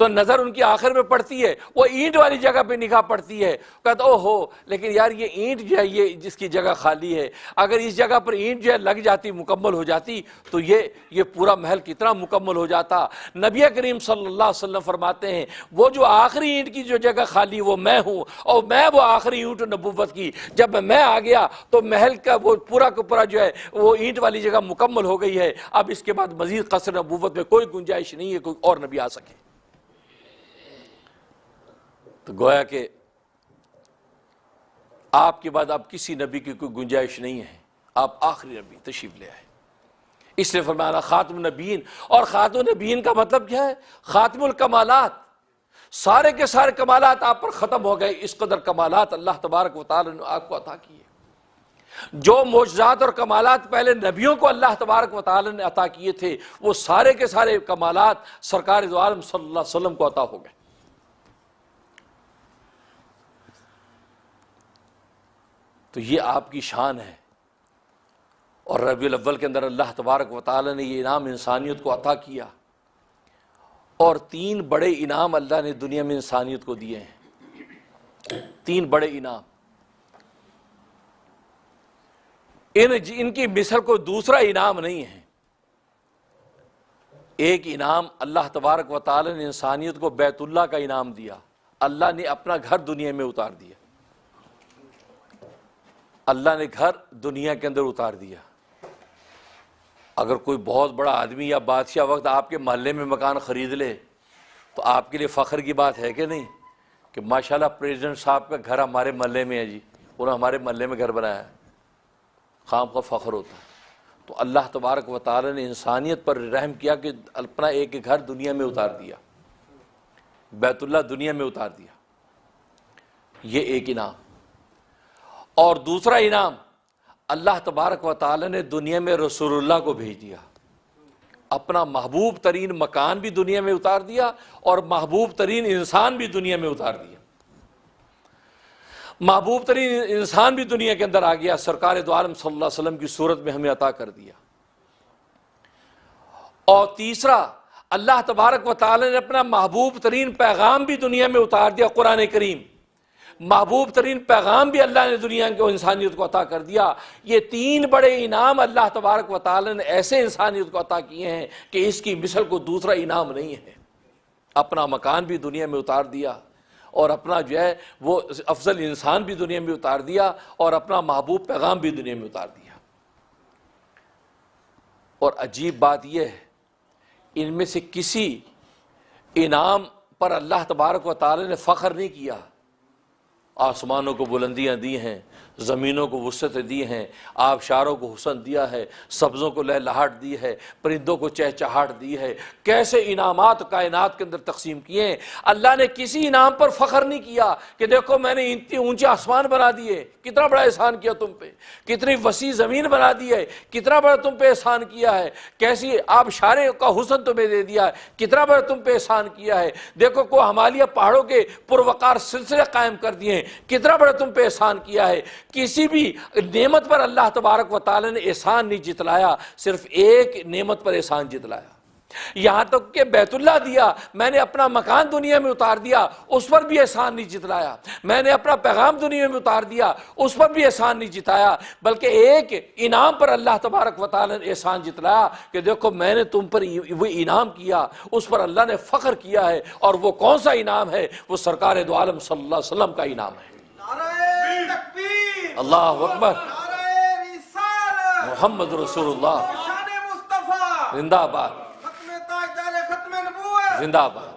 تو نظر ان کی آخر میں پڑتی ہے، وہ اینٹ والی جگہ پہ نگاہ پڑتی ہے، کہتا او ہو لیکن یار یہ اینٹ جو ہے یہ جس کی جگہ خالی ہے، اگر اس جگہ پر اینٹ جو ہے لگ جاتی، مکمل ہو جاتی، تو یہ پورا محل کتنا مکمل ہو جاتا۔ نبی کریم صلی اللہ علیہ وسلم فرماتے ہیں وہ جو آخری اینٹ کی جو جگہ خالی وہ میں ہوں، اور میں وہ آخری اینٹ نبوت کی، جب میں آ گیا تو محل کا وہ پورا کا پورا جو ہے وہ اینٹ والی جگہ مکمل ہو گئی ہے، اب اس کے بعد مزید قصر نبوت میں کوئی گنجائش نہیں ہے کوئی اور نبی آ سکے۔ تو گویا کہ آپ کے بعد اب کسی نبی کی کوئی گنجائش نہیں ہے، آپ آخری نبی تشریف لے آئے، اس لیے فرمایا خاتم النبیین۔ اور خاتم النبیین کا مطلب کیا ہے؟ خاتم الکمالات، سارے کے سارے کمالات آپ پر ختم ہو گئے، اس قدر کمالات اللہ تبارک و تعالی نے آپ کو عطا کیے۔ جو معجزات اور کمالات پہلے نبیوں کو اللہ تبارک و تعالی نے عطا کیے تھے، وہ سارے کے سارے کمالات سرکار دو عالم صلی اللہ علیہ وسلم کو عطا ہو گئے۔ تو یہ آپ کی شان ہے، اور ربیع الاول کے اندر اللہ تبارک و تعالی نے یہ انعام انسانیت کو عطا کیا، اور 3 بڑے انعام اللہ نے دنیا میں انسانیت کو دیے ہیں، 3 بڑے انعام، ان کی مثل کوئی دوسرا انعام نہیں ہے۔ ایک انعام اللہ تبارک و تعالی نے انسانیت کو بیت اللہ کا انعام دیا، اللہ نے اپنا گھر دنیا میں اتار دیا، اللہ نے گھر دنیا کے اندر اتار دیا۔ اگر کوئی بہت بڑا آدمی یا بادشاہ وقت آپ کے محلے میں مکان خرید لے تو آپ کے لیے فخر کی بات ہے کہ نہیں، کہ ماشاءاللہ پریزیڈنٹ صاحب کا گھر ہمارے محلے میں ہے جی، انہوں نے ہمارے محلے میں گھر بنایا ہے، خام کا فخر ہوتا ہے۔ تو اللہ تبارک و تعالی نے انسانیت پر رحم کیا کہ اپنا ایک گھر دنیا میں اتار دیا، بیت اللہ دنیا میں اتار دیا، یہ ایک انعام۔ اور دوسرا انعام، اللہ تبارک و تعالی نے دنیا میں رسول اللہ کو بھیج دیا، اپنا محبوب ترین مکان بھی دنیا میں اتار دیا، اور محبوب ترین انسان بھی دنیا میں اتار دیا، محبوب ترین انسان بھی دنیا کے اندر آ گیا، سرکار دو عالم صلی اللہ علیہ وسلم کی صورت میں ہمیں عطا کر دیا۔ اور تیسرا، اللہ تبارک و تعالی نے اپنا محبوب ترین پیغام بھی دنیا میں اتار دیا، قرآن کریم، محبوب ترین پیغام بھی اللہ نے دنیا کو انسانیت کو عطا کر دیا۔ یہ 3 بڑے انعام اللہ تبارک و تعالی نے ایسے انسانیت کو عطا کیے ہیں کہ اس کی مثل کو دوسرا انعام نہیں ہے۔ اپنا مکان بھی دنیا میں اتار دیا، اور اپنا جو ہے وہ افضل انسان بھی دنیا میں اتار دیا، اور اپنا محبوب پیغام بھی دنیا میں اتار دیا۔ اور عجیب بات یہ ہے، ان میں سے کسی انعام پر اللہ تبارک و تعالی نے فخر نہیں کیا۔ آسمانوں کو بلندیاں دی ہیں، زمینوں کو وسعتیں دی ہیں، آبشاروں کو حسن دیا ہے، سبزوں کو لہلہاٹ دی ہے، پرندوں کو چہچہاٹ دی ہے، کیسے انعامات کائنات کے اندر تقسیم کیے ہیں۔ اللہ نے کسی انعام پر فخر نہیں کیا کہ دیکھو میں نے اتنے اونچے آسمان بنا دیے، کتنا بڑا احسان کیا تم پہ، کتنی وسیع زمین بنا دی ہے، کتنا بڑا تم پہ احسان کیا ہے، کیسی آبشارے کا حسن تمہیں دے دیا ہے، کتنا بڑا تم پہ احسان کیا ہے، دیکھو کو ہمالیہ پہاڑوں کے پروقار سلسلے قائم کر دیے ہیں، کتنا بڑا تم پہ احسان کیا ہے۔ کسی بھی نعمت پر اللہ تبارک و تعالی نے احسان نہیں جتلایا، صرف ایک نعمت پر احسان جتلایا، یہاں تک کہ بیت اللہ دیا، میں نے اپنا مکان دنیا میں اتار دیا، اس پر بھی احسان نہیں جتلایا، میں نے اپنا پیغام دنیا میں اتار دیا، اس پر بھی احسان نہیں جتایا، بلکہ ایک انعام پر اللہ تبارک و تعالی نے احسان جتلایا کہ دیکھو میں نے تم پر وہ انعام کیا، اس پر اللہ نے فخر کیا ہے، اور وہ کون سا انعام ہے؟ وہ سرکار دو عالم صلی اللہ علیہ وسلم کا انعام ہے۔ اللہ اکبر، محمد رسول اللہ زندہ آباد، زندہ آباد۔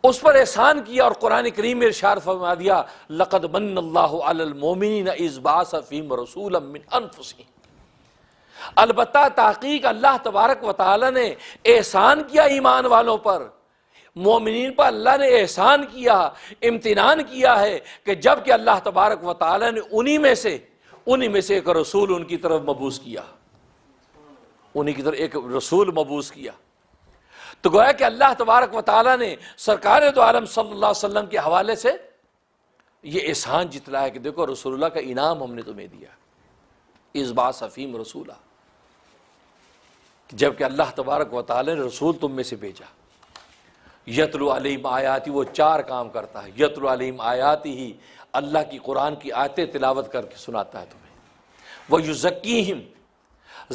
اس پر احسان کیا، اور قرآن کریم میں ارشاد فرما دیا لقد من اللہ علی المؤمنین اذ بعث فیہم رسولا من انفسہم۔ البتہ تحقیق اللہ تبارک و تعالی نے احسان کیا ایمان والوں پر، مومنین پر اللہ نے احسان کیا، امتنان کیا ہے کہ جب کہ اللہ تبارک و تعالی نے انہی میں سے ایک رسول ان کی طرف مبعوث کیا، انہی کی طرف ایک رسول مبعوث کیا، تو گویا کہ اللہ تبارک و تعالی نے سرکار دو عالم صلی اللہ علیہ وسلم کے حوالے سے یہ احسان جتلایا کہ دیکھو رسول اللہ کا انعام ہم نے تمہیں دیا، اذ بعث فیہم رسولا، جبکہ اللہ تبارک و تعالی نے رسول تم میں سے بھیجا، یتلو علیہم آیاتی، وہ چار کام کرتا ہے، یتلو علیہم آیاتی ہی، اللہ کی قرآن کی آیتیں تلاوت کر کے سناتا ہے تمہیں، وَيُزَكِّيهِمْ،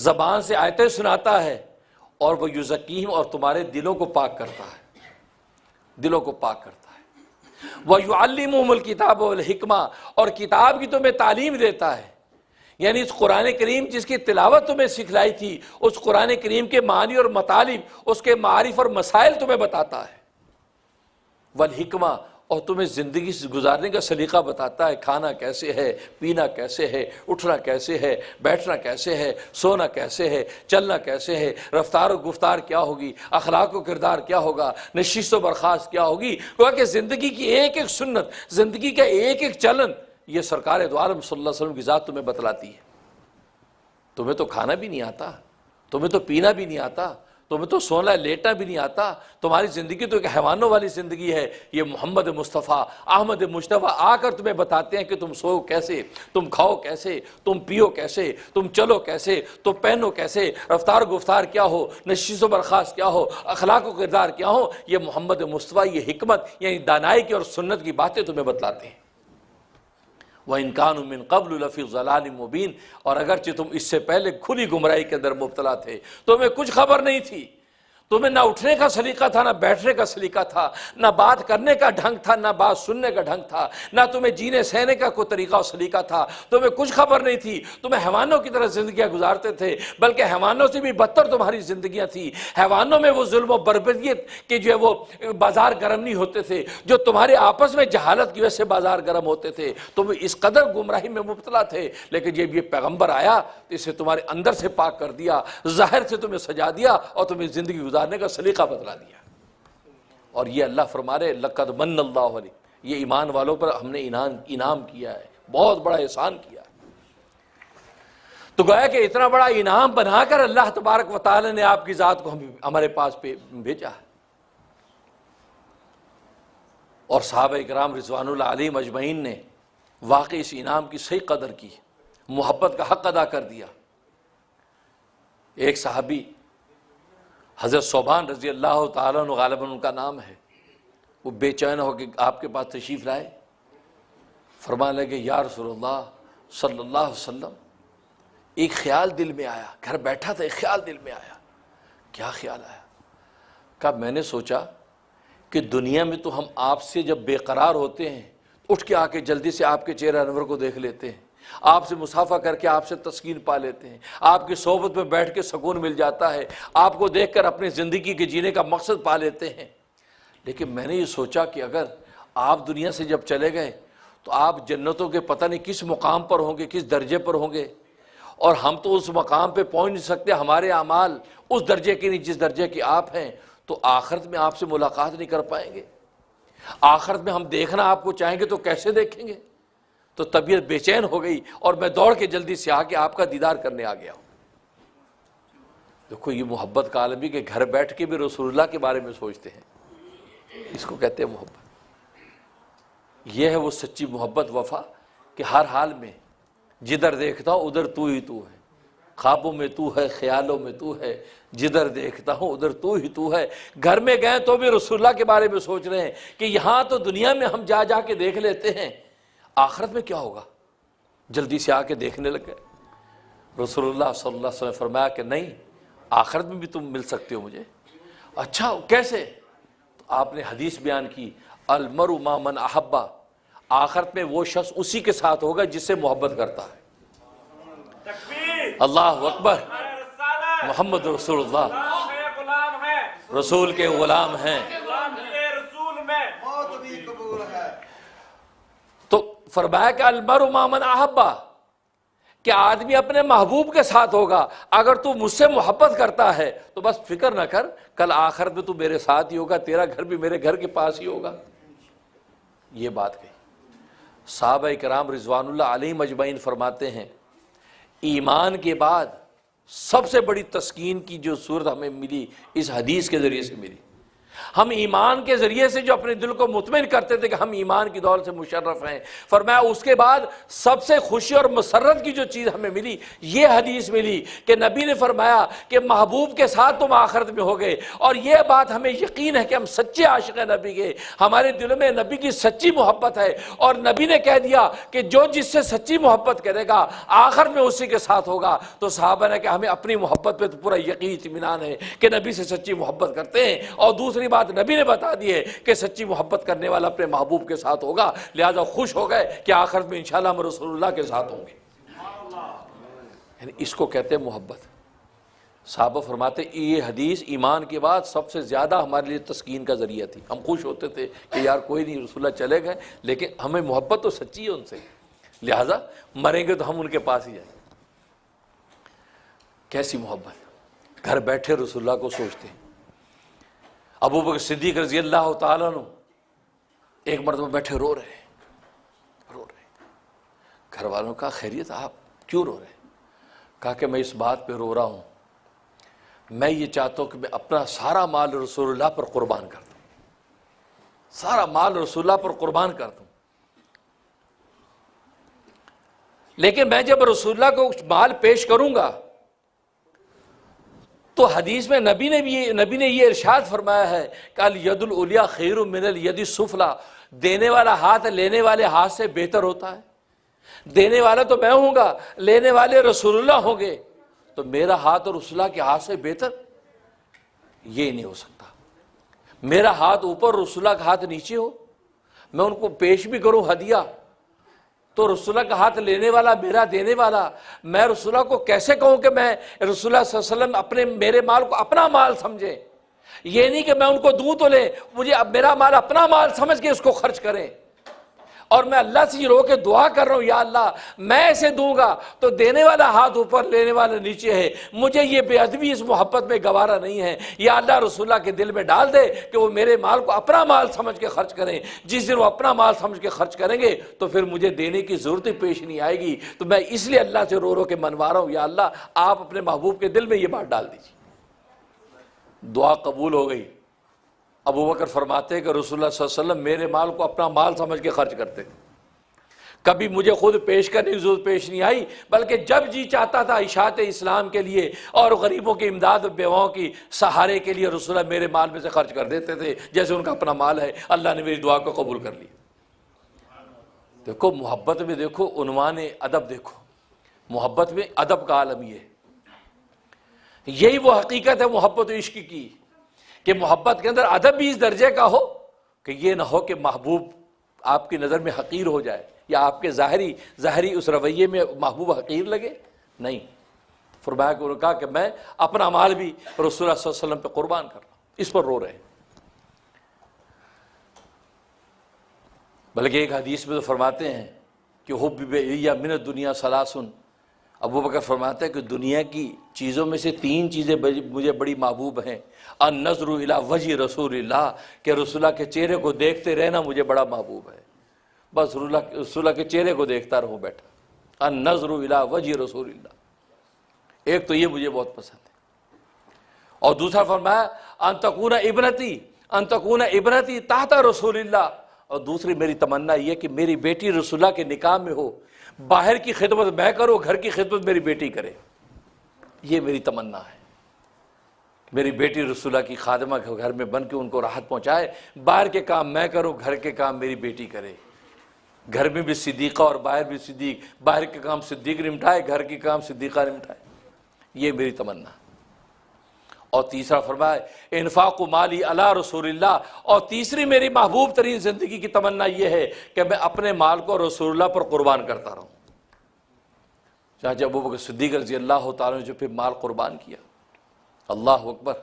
زبان سے آیتیں سناتا ہے، اور وہ یزکیہم، اور تمہارے دلوں کو پاک کرتا ہے، دلوں کو پاک کرتا ہے، وَيُعَلِّمُهُمُ الْكِتَابَ وَالْحِکْمَةَ، اور کتاب کی تمہیں تعلیم دیتا ہے، یعنی اس قرآن کریم جس کی تلاوت تمہیں سکھلائی تھی، اس قرآن کریم کے معنی اور مطالب، اس کے معارف اور مسائل تمہیں بتاتا ہے، والحکمہ، اور تمہیں زندگی سے گزارنے کا سلیقہ بتاتا ہے، کھانا کیسے ہے، پینا کیسے ہے، اٹھنا کیسے ہے، بیٹھنا کیسے ہے، سونا کیسے ہے، چلنا کیسے ہے، رفتار و گفتار کیا ہوگی، اخلاق و کردار کیا ہوگا، نشست و برخاست کیا ہوگی، کہ زندگی کی ایک ایک سنت، زندگی کا ایک ایک چلن، یہ سرکار دو عالم صلی اللہ علیہ وسلم کی ذات تمہیں بتلاتی ہے۔ تمہیں تو کھانا بھی نہیں آتا، تمہیں تو پینا بھی نہیں آتا، تمہیں تو سونا لیٹنا بھی نہیں آتا، تمہاری زندگی تو ایک حیوانوں والی زندگی ہے، یہ محمد مصطفیٰ احمد مجتبیٰ آ کر تمہیں بتاتے ہیں کہ تم سو کیسے، تم کھاؤ کیسے، تم پیو کیسے، تم چلو کیسے، تم پہنو کیسے، رفتار و گفتار کیا ہو، نشست و برخاست کیا ہو، اخلاق و کردار کیا ہو، یہ محمد مصطفیٰ یہ حکمت یعنی دانائی کی اور سنت کی باتیں تمہیں بتلاتے ہیں۔ وَإِن كَانُوا مِن قَبْلُ لَفِي ضَلَالٍ مُبِينٍ، اور اگرچہ تم اس سے پہلے کھلی گمراہی کے اندر مبتلا تھے، تمہیں کچھ خبر نہیں تھی، تمہیں نہ اٹھنے کا سلیقہ تھا، نہ بیٹھنے کا سلیقہ تھا، نہ بات کرنے کا ڈھنگ تھا، نہ بات سننے کا ڈھنگ تھا، نہ تمہیں جینے سہنے کا کوئی طریقہ و سلیقہ تھا، تمہیں کچھ خبر نہیں تھی، تمہیں حیوانوں کی طرح زندگیاں گزارتے تھے، بلکہ حیوانوں سے بھی بدتر تمہاری زندگیاں تھیں۔ حیوانوں میں وہ ظلم و بربریت کے جو ہے وہ بازار گرم نہیں ہوتے تھے، جو تمہارے آپس میں جہالت کی وجہ سے بازار گرم ہوتے تھے، تم اس قدر گمراہی میں مبتلا تھے، لیکن جب یہ پیغمبر آیا تو اسے تمہارے اندر سے پاک کر دیا، ظاہر سے تمہیں سجا دیا، اور تمہیں زندگی گزارنے کا سلیقہ بتلا دیا۔ اور یہ اللہ فرما رہے لقد من اللہ علیہ، یہ ایمان والوں پر ہم نے انعام کیا ہے، بہت بڑا احسان کیا ہے۔ تو گویا کہ اتنا بڑا انعام بنا کر اللہ تبارک و تعالی نے آپ کی ذات کو ہمارے پاس پہ بھیجا ہے، اور صحابہ کرام رضوان اللہ علیہم اجمعین نے واقعی اس انعام کی صحیح قدر کی، محبت کا حق ادا کر دیا۔ ایک صحابی حضرت صوبان رضی اللہ تعالیٰ عنہ، غالباً ان کا نام ہے، وہ بے چین ہو کے آپ کے پاس تشریف لائے، فرمانے لگے یا رسول اللہ صلی اللہ علیہ وسلم، ایک خیال دل میں آیا، گھر بیٹھا تھا، ایک خیال دل میں آیا۔ کیا خیال آیا؟ کہا میں نے سوچا کہ دنیا میں تو ہم آپ سے جب بے قرار ہوتے ہیں اٹھ کے آ کے جلدی سے آپ کے چہرہ انور کو دیکھ لیتے ہیں، آپ سے مصافحہ کر کے آپ سے تسکین پا لیتے ہیں، آپ کی صحبت میں بیٹھ کے سکون مل جاتا ہے، آپ کو دیکھ کر اپنی زندگی کے جینے کا مقصد پا لیتے ہیں۔ لیکن میں نے یہ سوچا کہ اگر آپ دنیا سے جب چلے گئے تو آپ جنتوں کے پتہ نہیں کس مقام پر ہوں گے، کس درجے پر ہوں گے، اور ہم تو اس مقام پہ پہنچ نہیں سکتے، ہمارے اعمال اس درجے کے نہیں جس درجے کی آپ ہیں، تو آخرت میں آپ سے ملاقات نہیں کر پائیں گے۔ آخرت میں ہم دیکھنا آپ کو چاہیں گے تو کیسے دیکھیں گے؟ تو طبیعت بے چین ہو گئی اور میں دوڑ کے جلدی سے آ کے آپ کا دیدار کرنے آ گیا ہوں۔ دیکھو یہ محبت کا عالم بھی کہ گھر بیٹھ کے بھی رسول اللہ کے بارے میں سوچتے ہیں، اس کو کہتے ہیں محبت۔ یہ ہے وہ سچی محبت، وفا، کہ ہر حال میں جدھر دیکھتا ہوں ادھر تو ہی تو ہے، خوابوں میں تو ہے، خیالوں میں تو ہے، جدھر دیکھتا ہوں ادھر تو ہی تو ہے۔ گھر میں گئے تو بھی رسول اللہ کے بارے میں سوچ رہے ہیں کہ یہاں تو دنیا میں ہم جا جا کے دیکھ لیتے ہیں، آخرت میں کیا ہوگا؟ جلدی سے آ کے دیکھنے لگ گئے۔ رسول اللہ صلی اللہ علیہ وسلم نے فرمایا کہ نہیں، آخرت میں بھی تم مل سکتے ہو مجھے۔ اچھا کیسے؟ تو آپ نے حدیث بیان کی، المرء مع من احبہ، آخرت میں وہ شخص اسی کے ساتھ ہوگا جس سے محبت کرتا ہے۔ اللہ اکبر، محمد رسول اللہ، رسول کے غلام ہیں۔ تو فرمایا کہ المرء مع من احبہ، کہ آدمی اپنے محبوب کے ساتھ ہوگا۔ اگر تو مجھ سے محبت کرتا ہے تو بس فکر نہ کر، کل آخرت میں تو میرے ساتھ ہی ہوگا، تیرا گھر بھی میرے گھر کے پاس ہی ہوگا۔ یہ بات کہی۔ صحابہ کرام رضوان اللہ علیہم اجمعین فرماتے ہیں، ایمان کے بعد سب سے بڑی تسکین کی جو صورت ہمیں ملی اس حدیث کے ذریعے سے ملی۔ ہم ایمان کے ذریعے سے جو اپنے دل کو مطمئن کرتے تھے کہ ہم ایمان کی دولت سے مشرف ہیں، فرمایا اس کے بعد سب سے خوشی اور مسرت کی جو چیز ہمیں ملی، یہ حدیث ملی کہ نبی نے فرمایا کہ محبوب کے ساتھ تم آخرت میں ہوگے۔ اور یہ بات ہمیں یقین ہے کہ ہم سچے عاشق ہیں نبی کے، ہمارے دل میں نبی کی سچی محبت ہے، اور نبی نے کہہ دیا کہ جو جس سے سچی محبت کرے گا آخر میں اسی کے ساتھ ہوگا۔ تو صحابہ نے کہ ہمیں اپنی محبت پہ تو پورا یقین اطمینان ہے کہ نبی سے سچی محبت کرتے ہیں، اور دوسری بات نبی نے بتا دی ہے کہ سچی محبت کرنے والا اپنے محبوب کے ساتھ ہوگا، لہذا خوش ہو گئے کہ آخرت میں انشاءاللہ ہم رسول اللہ کے ساتھ ہوں گے۔ یعنی اس کو کہتے ہیں محبت۔ صحابہ فرماتے یہ حدیث ایمان کے بعد سب سے زیادہ ہمارے لیے تسکین کا ذریعہ تھی۔ ہم خوش ہوتے تھے کہ یار کوئی نہیں، رسول اللہ چلے گئے لیکن ہمیں محبت تو سچی ہے ان سے، لہذا مریں گے تو ہم ان کے پاس ہی جائیں۔ کیسی محبت! گھر بیٹھے رسول اللہ کو سوچتے ہیں۔ ابو بکر صدیق رضی اللہ تعالیٰ عنہ ایک مرتبہ بیٹھے رو رہے ہیں۔ گھر والوں کا خیریت آپ کیوں رو رہے ہیں؟ کہا کہ میں اس بات پہ رو رہا ہوں، میں یہ چاہتا ہوں کہ میں اپنا سارا مال رسول اللہ پر قربان کر دوں، سارا مال رسول اللہ پر قربان کر دوں، لیکن میں جب رسول اللہ کو مال پیش کروں گا تو حدیث میں نبی نے یہ ارشاد فرمایا ہے کہ الید العلیٰ خیر من الید السفلیٰ، دینے والا ہاتھ لینے والے ہاتھ سے بہتر ہوتا ہے۔ دینے والا تو میں ہوں گا، لینے والے رسول اللہ ہوں گے، تو میرا ہاتھ اور رسول اللہ کے ہاتھ سے بہتر یہ نہیں ہو سکتا۔ میرا ہاتھ اوپر، رسول اللہ کا ہاتھ نیچے ہو، میں ان کو پیش بھی کروں ہدیہ، تو رسول اللہ کا ہاتھ لینے والا میرا دینے والا، میں رسول اللہ کو کیسے کہوں کہ میں رسول اللہ صلی اللہ علیہ وسلم میرے مال کو اپنا مال سمجھیں؟ یہ نہیں کہ میں ان کو دوں تو لیں، مجھے اب میرا مال اپنا مال سمجھ کے اس کو خرچ کریں۔ اور میں اللہ سے یہ رو کے دعا کر رہا ہوں، یا اللہ میں ایسے دوں گا تو دینے والا ہاتھ اوپر لینے والا نیچے ہے، مجھے یہ بے ادبی اس محبت میں گوارا نہیں ہے۔ یا اللہ رسول اللہ کے دل میں ڈال دے کہ وہ میرے مال کو اپنا مال سمجھ کے خرچ کریں۔ جس دن وہ اپنا مال سمجھ کے خرچ کریں گے تو پھر مجھے دینے کی ضرورت پیش نہیں آئے گی۔ تو میں اس لیے اللہ سے رو رو کے منوا رہا ہوں، یا اللہ آپ اپنے محبوب کے دل میں یہ بات ڈال دیجیے۔ دعا قبول ہو گئی۔ ابو بکر فرماتے ہیں کہ رسول اللہ صلی اللہ علیہ وسلم میرے مال کو اپنا مال سمجھ کے خرچ کرتے تھے، کبھی مجھے خود پیش کرنے کی ضرورت پیش نہیں آئی، بلکہ جب جی چاہتا تھا اشاعت اسلام کے لیے اور غریبوں کی امداد، بیواؤں کی سہارے کے لیے رسول اللہ میرے مال میں سے خرچ کر دیتے تھے، جیسے ان کا اپنا مال ہے۔ اللہ نے میری دعا کو قبول کر لیا۔ دیکھو محبت میں، دیکھو عنوان ادب، دیکھو محبت میں ادب کا عالم یہ ہے۔ یہی وہ حقیقت ہے محبت و عشق کی، کہ محبت کے اندر ادب بھی اس درجے کا ہو کہ یہ نہ ہو کہ محبوب آپ کی نظر میں حقیر ہو جائے، یا آپ کے ظاہری اس رویے میں محبوب حقیر لگے، نہیں۔ فرمایا کہ انہوں نے کہا کہ میں اپنا مال بھی رسول اللہ صلی اللہ علیہ وسلم پہ قربان کر رہا ہوں۔ اس پر رو رہے ہیں۔ بلکہ ایک حدیث میں تو فرماتے ہیں کہ حب الیہ من الدنیا ثلاثن، ابو بکر فرماتے ہیں کہ دنیا کی چیزوں میں سے 3 چیزیں مجھے بڑی محبوب ہیں، النظر الی وجہ رسول اللہ، کہ رسول اللہ کے چہرے کو دیکھتے رہنا مجھے بڑا محبوب ہے، بس رسول اللہ کے چہرے کو دیکھتا رہوں بیٹھا، النظر الی وجہ رسول اللہ، ایک تو یہ مجھے بہت پسند ہے۔ اور دوسرا فرمایا ان تکون ابنتی تحت رسول اللہ، اور دوسری میری تمنا یہ کہ میری بیٹی رسول اللہ کے نکاح میں ہو، باہر کی خدمت میں کرو، گھر کی خدمت میری بیٹی کرے، یہ میری تمنا ہے، میری بیٹی رسول اللہ کی خادمہ گھر میں بن کے ان کو راحت پہنچائے، باہر کے کام میں کروں، گھر کے کام میری بیٹی کرے، گھر میں بھی صدیقہ اور باہر بھی صدیق، باہر کے کام صدیق نمٹائے، گھر کے کام صدیقہ نمٹائے، یہ میری تمنا۔ اور تیسرا فرمایا انفاق مالی علی رسول اللہ، اور تیسری میری محبوب ترین زندگی کی تمنا یہ ہے کہ میں اپنے مال کو رسول اللہ پر قربان کرتا رہوں۔ چنانچہ ابو بکر صدیق رضی اللہ تعالیٰ نے جو پھر مال قربان کیا، اللہ اکبر،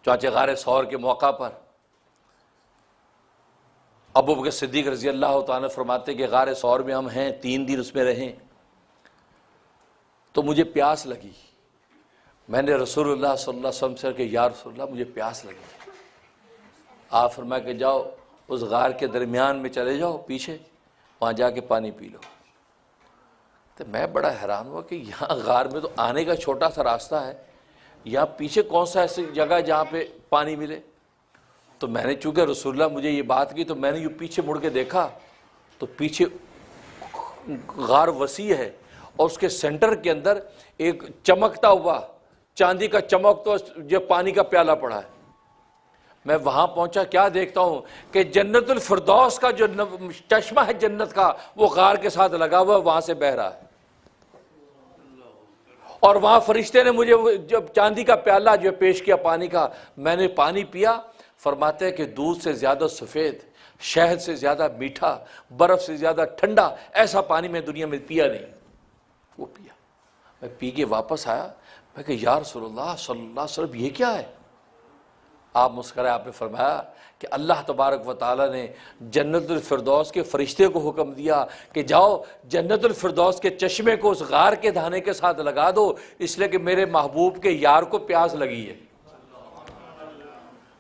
چنانچہ غار ثور کے موقع پر ابو بکر صدیق رضی اللہ تعالیٰ فرماتے کہ غار ثور میں ہم ہیں، 3 دن اس میں رہیں، تو مجھے پیاس لگی، میں نے رسول اللہ صلی اللہ علیہ وسلم سے کہ یا رسول اللہ مجھے پیاس لگی، آپ فرمایا کہ جاؤ اس غار کے درمیان میں چلے جاؤ پیچھے، وہاں جا کے پانی پی لو۔ تو میں بڑا حیران ہوا کہ یہاں غار میں تو آنے کا چھوٹا سا راستہ ہے، یہاں پیچھے کون سا ایسی جگہ ہے جہاں پہ پانی ملے؟ تو میں نے چونکہ رسول اللہ مجھے یہ بات کی تو میں نے یہ پیچھے مڑ کے دیکھا تو پیچھے غار وسیع ہے، اور اس کے سینٹر کے اندر ایک چمکتا ہوا چاندی کا چمکتا جو پانی کا پیالہ پڑا ہے۔ میں وہاں پہنچا، کیا دیکھتا ہوں کہ جنت الفردوس کا جو چشمہ ہے جنت کا، وہ غار کے ساتھ لگا ہوا ہے، وہاں سے بہہ رہا ہے، اور وہاں فرشتے نے مجھے جب چاندی کا پیالہ جو پیش کیا پانی کا، میں نے پانی پیا، فرماتے ہیں کہ دودھ سے زیادہ سفید، شہد سے زیادہ میٹھا، برف سے زیادہ ٹھنڈا ایسا پانی میں دنیا میں پیا نہیں، وہ پیا۔ میں پی کے واپس آیا، میں کہ یا رسول اللہ صلی اللہ علیہ وسلم یہ کیا ہے؟ آپ مسکرائے، آپ نے فرمایا کہ اللہ تبارک و تعالیٰ نے جنت الفردوس کے فرشتے کو حکم دیا کہ جاؤ جنت الفردوس کے چشمے کو اس غار کے دھانے کے ساتھ لگا دو، اس لیے کہ میرے محبوب کے یار کو پیاس لگی ہے۔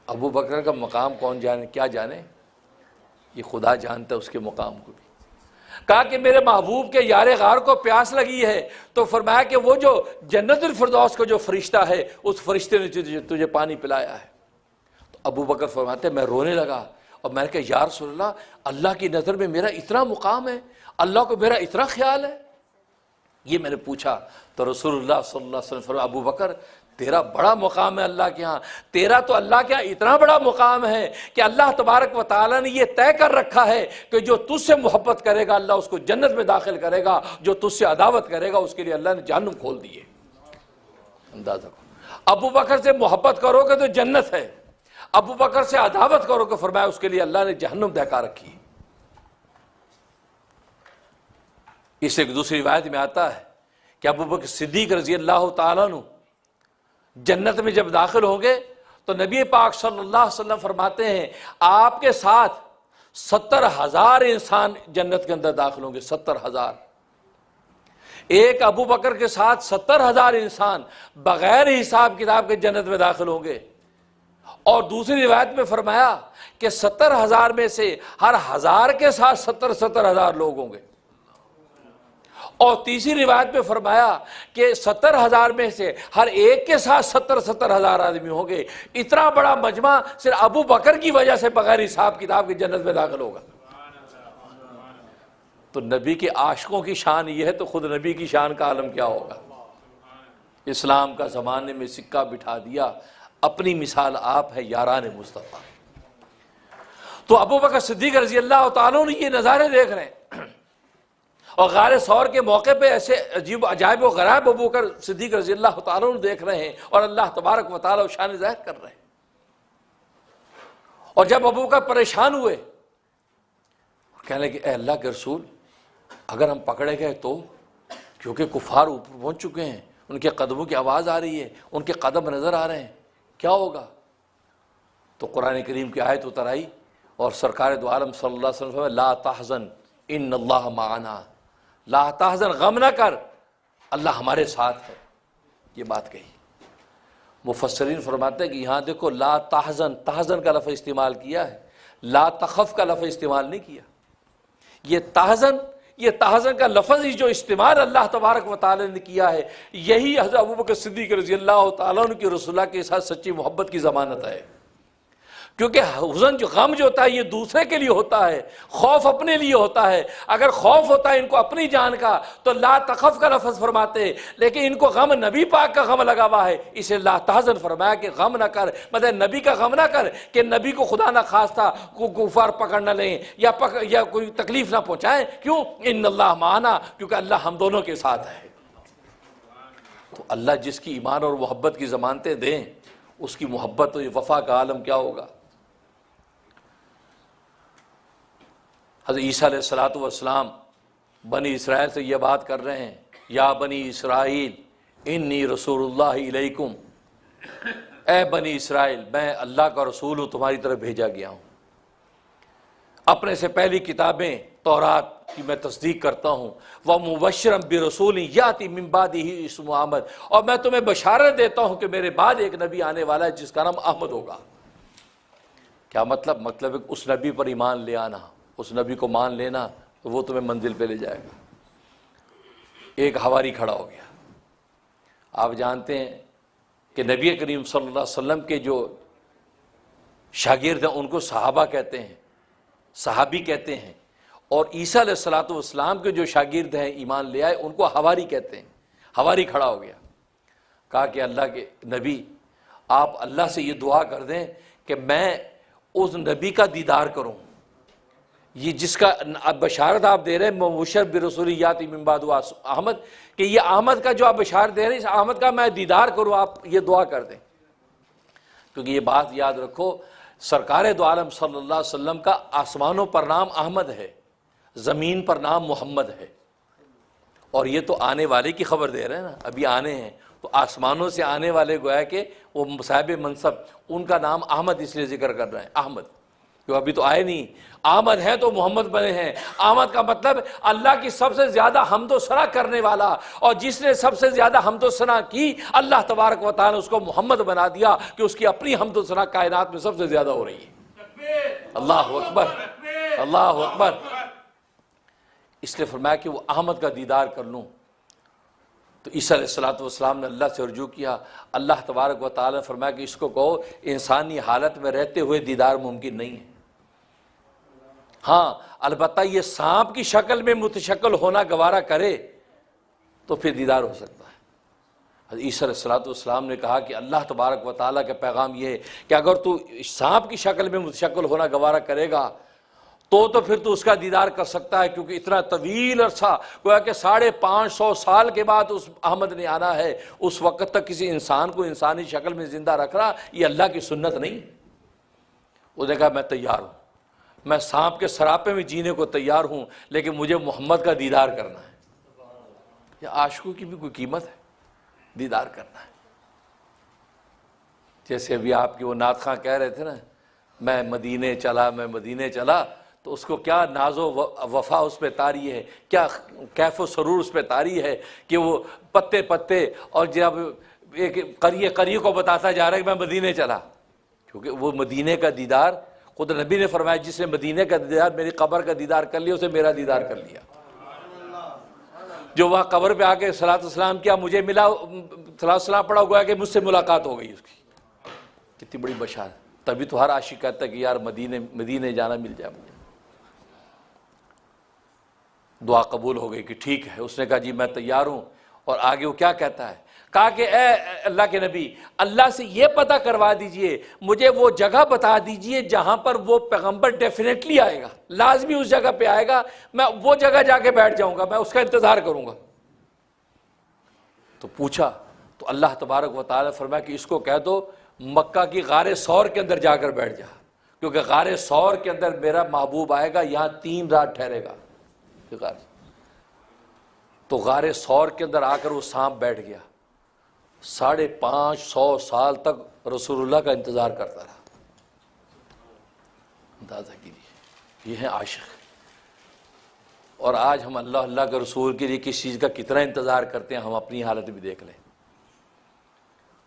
ابو بکر کا مقام کون جانے، کیا جانے، یہ خدا جانتا ہے اس کے مقام کو بھی۔ کہا کہ میرے محبوب کے یار غار کو پیاس لگی ہے، تو فرمایا کہ وہ جو جنت الفردوس کا جو فرشتہ ہے اس فرشتے نے تجھے پانی پلایا ہے۔ تو ابو بکر فرماتے ہیں میں رونے لگا، اور میں نے کہا یا رسول اللہ، اللہ کی نظر میں میرا اتنا مقام ہے، اللہ کو میرا اتنا خیال ہے؟ یہ میں نے پوچھا تو رسول اللہ صلی اللہ علیہ وسلم فرمایا ابو بکر تیرا بڑا مقام ہے اللہ کے ہاں، تیرا تو اللہ کے ہاں اتنا بڑا مقام ہے کہ اللہ تبارک و تعالیٰ نے یہ طے کر رکھا ہے کہ جو تجھ سے محبت کرے گا اللہ اس کو جنت میں داخل کرے گا، جو تجھ سے عداوت کرے گا اس کے لیے اللہ نے جہنم کھول دیے۔ اندازہ کرو، ابو بکر سے محبت کرو گے تو جنت ہے، ابو بکر سے عداوت کرو گے فرمایا اس کے لیے اللہ نے جہنم دہکا رکھی ہے۔ اس ایک دوسری روایت میں آتا ہے کہ ابو بکر صدیق رضی اللہ تعالیٰ عنہ جنت میں جب داخل ہوں گے تو نبی پاک صلی اللہ علیہ وسلم فرماتے ہیں آپ کے ساتھ 70,000 انسان جنت کے اندر داخل ہوں گے، 70,000۔ ایک ابو بکر کے ساتھ 70,000 انسان بغیر حساب کتاب کے جنت میں داخل ہوں گے۔ اور دوسری روایت میں فرمایا کہ 70,000 میں سے ہر 1000 کے ساتھ 70,000 لوگ ہوں گے۔ اور تیسری روایت میں فرمایا کہ 70,000 میں سے ہر ایک کے ساتھ 70,000 آدمی ہوں گے۔ اتنا بڑا مجمع صرف ابو بکر کی وجہ سے بغیر حساب کتاب کی جنت میں داخل ہوگا۔ تو نبی کے عاشقوں کی شان یہ ہے تو خود نبی کی شان کا عالم کیا ہوگا۔ اسلام کا زمانے میں سکہ بٹھا دیا، اپنی مثال آپ ہے یاران مصطفیٰ۔ تو ابو بکر صدیق رضی اللہ تعالیٰ نے یہ نظارے دیکھ رہے ہیں، اور غار ثور کے موقع پہ ایسے عجیب عجائب و غرائب ابو بکر صدیق رضی اللہ تعالیٰ عنہ دیکھ رہے ہیں، اور اللہ تبارک و تعالیٰ شان ظاہر کر رہے ہیں۔ اور جب ابو بکر پریشان ہوئے، کہنے لگے اے اللہ کے رسول اگر ہم پکڑے گئے تو، کیونکہ کفار اوپر پہنچ چکے ہیں، ان کے قدموں کی آواز آ رہی ہے، ان کے قدم نظر آ رہے ہیں، کیا ہوگا؟ تو قرآن کریم کی آیت اتر آئی اور سرکار دو عالم صلی اللہ علیہ وسلم لا تحزن ان اللہ معنا، لا تحزن، غم نہ کر، اللہ ہمارے ساتھ ہے، یہ بات کہی۔ مفسرین فرماتے ہیں کہ یہاں دیکھو لا تحزن، تحزن کا لفظ استعمال کیا ہے، لا تخف کا لفظ استعمال نہیں کیا۔ یہ تحزن کا لفظ ہی جو استعمال اللہ تبارک و تعالی نے کیا ہے، یہی حضرت ابوبکر صدیق رضی اللہ تعالیٰ عنہ کی رسول اللہ کے ساتھ سچی محبت کی ضمانت ہے۔ کیونکہ حزن جو غم جو ہوتا ہے یہ دوسرے کے لیے ہوتا ہے، خوف اپنے لیے ہوتا ہے۔ اگر خوف ہوتا ہے ان کو اپنی جان کا تو لا تخف کا لفظ فرماتے، لیکن ان کو غم نبی پاک کا غم لگا ہوا ہے، اسے لا تحزن فرمایا کہ غم نہ کر، مطلب نبی کا غم نہ کر کہ نبی کو خدا نہ خواستہ کو کفار پکڑ نہ لیں یا کوئی تکلیف نہ پہنچائیں۔ کیوں؟ ان اللہ معنا، کیونکہ اللہ ہم دونوں کے ساتھ ہے۔ تو اللہ جس کی ایمان اور محبت کی ضمانتیں دیں، اس کی محبت و وفا کا عالم کیا ہوگا۔ حضرت عیسیٰ علیہ السلام بنی اسرائیل سے یہ بات کر رہے ہیں، یا بنی اسرائیل انی رسول اللہ علیکم، اے بنی اسرائیل میں اللہ کا رسول ہوں، تمہاری طرف بھیجا گیا ہوں، اپنے سے پہلی کتابیں تورات کی میں تصدیق کرتا ہوں، وَمُبَشِّرًا بِرَسُولٍ يَأْتِي مِن بَعْدِهِ اسمہ احمد، اور میں تمہیں بشارت دیتا ہوں کہ میرے بعد ایک نبی آنے والا ہے جس کا نام احمد ہوگا۔ کیا مطلب؟ مطلب ہے اس نبی پر ایمان لے آنا، اس نبی کو مان لینا، تو وہ تمہیں منزل پہ لے جائے گا۔ ایک حواری کھڑا ہو گیا۔ آپ جانتے ہیں کہ نبی کریم صلی اللہ علیہ وسلم کے جو شاگرد ہیں ان کو صحابہ کہتے ہیں، صحابی کہتے ہیں، اور عیسیٰ علیہ السلام کے جو شاگرد ہیں ایمان لے آئے ان کو حواری کہتے ہیں۔ حواری کھڑا ہو گیا، کہا کہ اللہ کے نبی آپ اللہ سے یہ دعا کر دیں کہ میں اس نبی کا دیدار کروں، یہ جس کا بشارت آپ دے رہے ہیں مبشر برسول یاتی من بعد احمد، کہ یہ احمد کا جو آپ بشارت دے رہے ہیں اس احمد کا میں دیدار کروں، آپ یہ دعا کر دیں۔ کیونکہ یہ بات یاد رکھو، سرکار دو عالم صلی اللہ علیہ وسلم کا آسمانوں پر نام احمد ہے، زمین پر نام محمد ہے، اور یہ تو آنے والے کی خبر دے رہے ہیں نا، ابھی آنے ہیں، تو آسمانوں سے آنے والے گویا کہ وہ صاحب منصب، ان کا نام احمد اس لیے ذکر کر رہے ہیں، احمد، جو ابھی تو آئے نہیں، آمد ہے تو محمد بنے ہیں۔ آمد کا مطلب اللہ کی سب سے زیادہ حمد و ثنا کرنے والا، اور جس نے سب سے زیادہ حمد و ثنا کی اللہ تبارک و تعالی نے اس کو محمد بنا دیا کہ اس کی اپنی حمد و ثنا کائنات میں سب سے زیادہ ہو رہی ہے۔ اللہ اکبر، اللہ اکبر۔ اس لیے فرمایا کہ وہ احمد کا دیدار کر لوں۔ تو عیسیٰ علیہ السلام نے اللہ سے رجوع کیا، اللہ تبارک و تعالی نے فرمایا کہ اس کو کہو انسانی حالت میں رہتے ہوئے دیدار ممکن نہیں ہے، ہاں البتہ یہ سانپ کی شکل میں متشکل ہونا گوارا کرے تو پھر دیدار ہو سکتا ہے۔ حضرت عیسیٰ علیہ السلام نے کہا کہ اللہ تبارک و تعالیٰ کا پیغام یہ ہے کہ اگر تو سانپ کی شکل میں متشکل ہونا گوارا کرے گا تو پھر تو اس کا دیدار کر سکتا ہے، کیونکہ اتنا طویل عرصہ گویا کہ 550 سال کے بعد اس احمد نے آنا ہے، اس وقت تک کسی انسان کو انسانی شکل میں زندہ رکھنا یہ اللہ کی سنت نہیں۔ اس نے کہا میں تیار ہوں، میں سانپ کے سراپے میں جینے کو تیار ہوں، لیکن مجھے محمد کا دیدار کرنا ہے۔ یہ عاشقوں کی بھی کوئی قیمت ہے، دیدار کرنا ہے۔ جیسے ابھی آپ کے وہ نعت خواں کہہ رہے تھے نا، میں مدینے چلا، میں مدینے چلا، تو اس کو کیا ناز و وفا اس پہ طاری ہے، کیا کیف و سرور اس پہ طاری ہے کہ وہ پتے پتے، اور جب ایک قریے کو بتاتا جا رہا ہے کہ میں مدینے چلا، کیونکہ وہ مدینے کا دیدار خود نبی نے فرمایا جس نے مدینے کا دیدار میری قبر کا دیدار کر لیا اسے میرا دیدار کر لیا۔ جو وہاں قبر پہ آ کے صلاۃ السلام کیا مجھے ملا، صلاۃ السلام پڑھا ہوا کہ مجھ سے ملاقات ہو گئی اس کی، کتنی بڑی بشارت۔ تبھی تو ہر عاشق کہتا ہے کہ یار مدینے جانا مل جائے مجھے۔ دعا قبول ہو گئی کہ ٹھیک ہے، اس نے کہا جی میں تیار ہوں، اور آگے وہ کیا کہتا ہے، کہا کہ اے اللہ کے نبی اللہ سے یہ پتہ کروا دیجئے، مجھے وہ جگہ بتا دیجئے جہاں پر وہ پیغمبر ڈیفینیٹلی آئے گا، لازمی اس جگہ پہ آئے گا، میں وہ جگہ جا کے بیٹھ جاؤں گا، میں اس کا انتظار کروں گا۔ تو پوچھا تو اللہ تبارک و تعالی فرمایا کہ اس کو کہہ دو مکہ کی غار ثور کے اندر جا کر بیٹھ جا، کیونکہ غار ثور کے اندر میرا محبوب آئے گا، یہاں 3 رات ٹھہرے گا۔ تو غار ثور کے اندر آ کر وہ سانپ بیٹھ گیا، 550 سال تک رسول اللہ کا انتظار کرتا رہا۔ اندازہ کیجیے، یہ ہیں عاشق۔ اور آج ہم اللہ اللہ کے رسول کے لیے کس چیز کا کتنا انتظار کرتے ہیں، ہم اپنی حالت بھی دیکھ لیں۔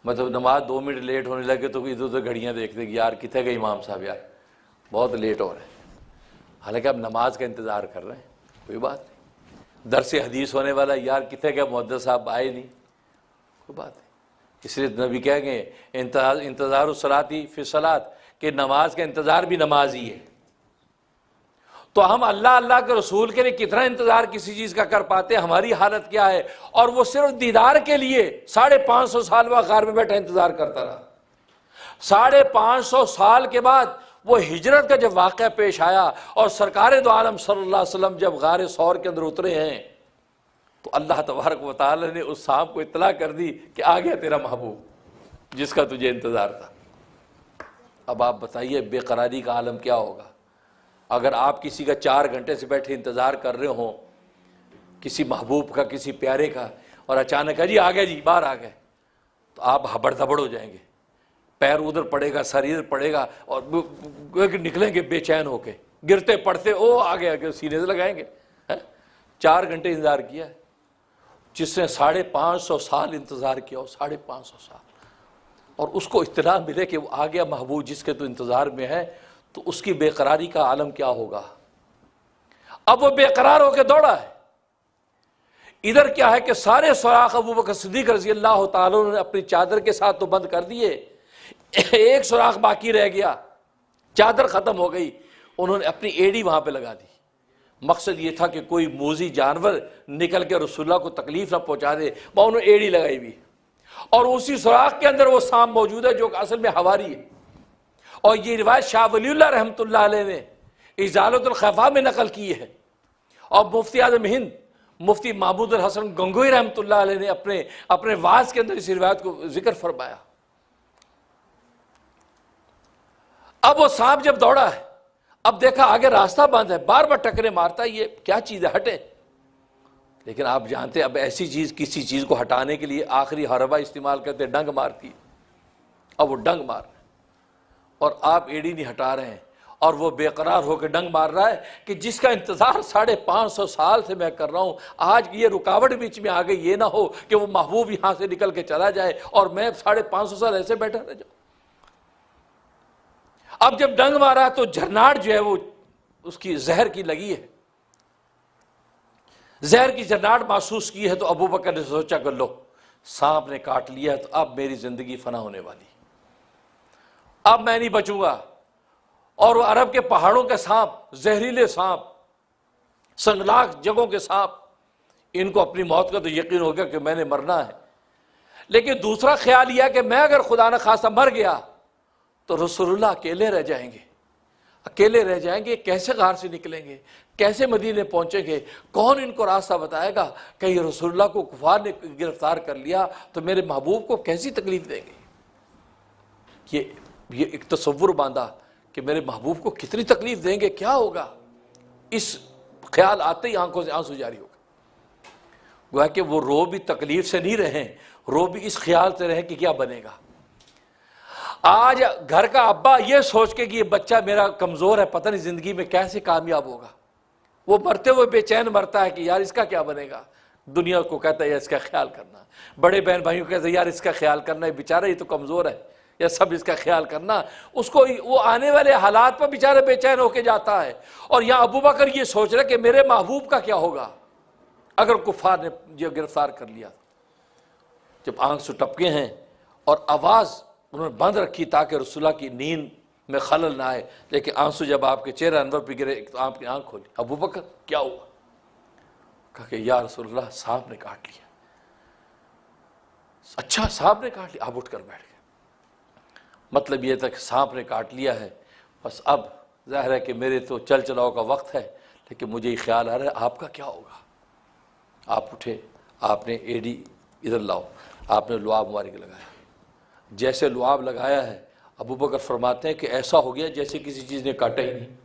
مطلب نماز 2 منٹ لیٹ ہونے لگے تو ادھر ادھر گھڑیاں دیکھتے کہ یار کتنے گئے امام صاحب، یار بہت لیٹ ہو رہے ہیں، حالانکہ اب نماز کا انتظار کر رہے ہیں، کوئی بات نہیں۔ درس حدیث ہونے والا، یار کتنے گئے محدث صاحب، آئے نہیں، کوئی بات نہیں۔ اس لیے نبی کہیں گے انتظار الصلاۃ فی الصلاۃ، کہ نماز کا انتظار بھی نماز ہی ہے۔ تو ہم اللہ اللہ کے رسول کے لیے کتنا انتظار کسی چیز کا کر پاتے ہیں، ہماری حالت کیا ہے؟ اور وہ صرف دیدار کے لیے 550 سال وہ غار میں بیٹھا انتظار کرتا رہا۔ 550 سال کے بعد وہ ہجرت کا جب واقعہ پیش آیا اور سرکار دو عالم صلی اللہ علیہ وسلم جب غار ثور کے اندر اترے ہیں، تو اللہ تبارک و تعالی نے اس صاحب کو اطلاع کر دی کہ آ گیا تیرا محبوب جس کا تجھے انتظار تھا۔ اب آپ بتائیے بے قراری کا عالم کیا ہوگا اگر آپ کسی کا 4 گھنٹے سے بیٹھے انتظار کر رہے ہوں، کسی محبوب کا، کسی پیارے کا، اور اچانک ہے جی آ گئے، جی باہر آ گئے، تو آپ ہبڑ دھبڑ ہو جائیں گے، پیر ادھر پڑے گا، سر ادھر پڑے گا، اور نکلیں گے بے چین ہو کے، گرتے پڑتے او آ گیا، سینے سے لگائیں گے۔ 4 گھنٹے انتظار کیا، جس نے 550 سال انتظار کیا ہو، 550 سال، اور اس کو اطلاع ملے کہ وہ آ گیا محبوب جس کے تو انتظار میں ہے، تو اس کی بے قراری کا عالم کیا ہوگا؟ اب وہ بے قرار ہو کے دوڑا ہے۔ ادھر کیا ہے کہ سارے سوراخ ابو بکر صدیق رضی اللہ تعالیٰ نے اپنی چادر کے ساتھ تو بند کر دیے، ایک سوراخ باقی رہ گیا، چادر ختم ہو گئی، انہوں نے اپنی ایڑی وہاں پہ لگا دی۔ مقصد یہ تھا کہ کوئی موذی جانور نکل کے رسول اللہ کو تکلیف نہ پہنچا دے، وہ انہوں نے ایڑی لگائی ہوئی، اور اسی سوراخ کے اندر وہ سانپ موجود ہے جو کہ اصل میں ہواری ہے۔ اور یہ روایت شاہ ولی اللہ رحمۃ اللہ علیہ نے ازالۃ الخفا میں نقل کی ہے، اور مفتی اعظم ہند مفتی محمود الحسن گنگوئی رحمۃ اللہ علیہ نے اپنے وعظ کے اندر اس روایت کو ذکر فرمایا۔ اب وہ سانپ جب دوڑا ہے، اب دیکھا آگے راستہ بند ہے، بار بار ٹکرے مارتا ہے، یہ کیا چیز ہے، ہٹے۔ لیکن آپ جانتے ہیں اب ایسی چیز کسی چیز کو ہٹانے کے لیے آخری حربہ استعمال کرتے، ڈنگ مارتی ہے۔ اب وہ ڈنگ مار رہے ہیں اور آپ ایڑی نہیں ہٹا رہے ہیں، اور وہ بے قرار ہو کے ڈنگ مار رہا ہے کہ جس کا انتظار 550 سال سے میں کر رہا ہوں، آج یہ رکاوٹ بیچ میں آ گئی، یہ نہ ہو کہ وہ محبوب یہاں سے نکل کے چلا جائے اور میں 550 سال ایسے بیٹھا رہ جاؤں۔ اب جب ڈنگ مارا تو جھرناٹ جو ہے وہ اس کی زہر کی لگی ہے، زہر کی جھرناٹ محسوس کی ہے، تو ابو بکر نے سوچا کہ لو سانپ نے کاٹ لیا تو اب میری زندگی فنا ہونے والی، اب میں نہیں بچوں گا۔ اور وہ عرب کے پہاڑوں کے سانپ، زہریلے سانپ، سنگلاخ جگہوں کے سانپ، ان کو اپنی موت کا تو یقین ہو گیا کہ میں نے مرنا ہے۔ لیکن دوسرا خیال یہ کہ میں اگر خدا نہ خواستہ مر گیا تو رسول اللہ اکیلے رہ جائیں گے، اکیلے رہ جائیں گے، کیسے غار سے نکلیں گے، کیسے مدینے پہنچیں گے، کون ان کو راستہ بتائے گا؟ کہ یہ رسول اللہ کو کفار نے گرفتار کر لیا تو میرے محبوب کو کیسی تکلیف دیں گے؟ یہ ایک تصور باندھا کہ میرے محبوب کو کتنی تکلیف دیں گے، کیا ہوگا؟ اس خیال آتے ہی آنکھوں سے آنسو جاری ہو گئے۔ گویا کہ وہ رو بھی تکلیف سے نہیں رہے، رو بھی اس خیال سے رہے کہ کیا بنے گا۔ آج گھر کا ابا یہ سوچ کے کہ یہ بچہ میرا کمزور ہے، پتہ نہیں زندگی میں کیسے کامیاب ہوگا، وہ مرتے ہوئے بے چین مرتا ہے کہ یار اس کا کیا بنے گا۔ دنیا کو کہتا ہے یا اس کا خیال کرنا، بڑے بہن بھائیوں کو کہتا ہے یار اس کا خیال کرنا، ہے بیچارہ یہ تو کمزور ہے، یا سب اس کا خیال کرنا۔ اس کو وہ آنے والے حالات پر بیچارہ بے چین ہو کے جاتا ہے۔ اور یہاں ابو بکر یہ سوچ رہے کہ میرے محبوب کا کیا ہوگا اگر کفار نے یہ گرفتار کر لیا۔ جب آنکھ سے ٹپکے ہیں اور آواز انہوں نے بند رکھی تاکہ رسول اللہ کی نیند میں خلل نہ آئے، لیکن آنسو جب آپ کے چہرے انور پہ گرے تو آپ کی آنکھ کھولی۔ ابو بکر کیا ہوا؟ کہا کہ یا رسول اللہ سانپ نے کاٹ لیا۔ اچھا سانپ نے کاٹ لیا، آپ اٹھ کر بیٹھ گئے۔ مطلب یہ تھا کہ سانپ نے کاٹ لیا ہے، بس اب ظاہر ہے کہ میرے تو چل چلاؤ کا وقت ہے، لیکن مجھے یہ خیال آ رہا ہے آپ کا کیا ہوگا۔ آپ اٹھے، آپ نے ایڈی ادھر لاؤ، آپ نے لعاب مبارک لگایا۔ جیسے لعاب لگایا ہے ابو بکر فرماتے ہیں کہ ایسا ہو گیا جیسے کسی چیز نے کاٹا ہی نہیں۔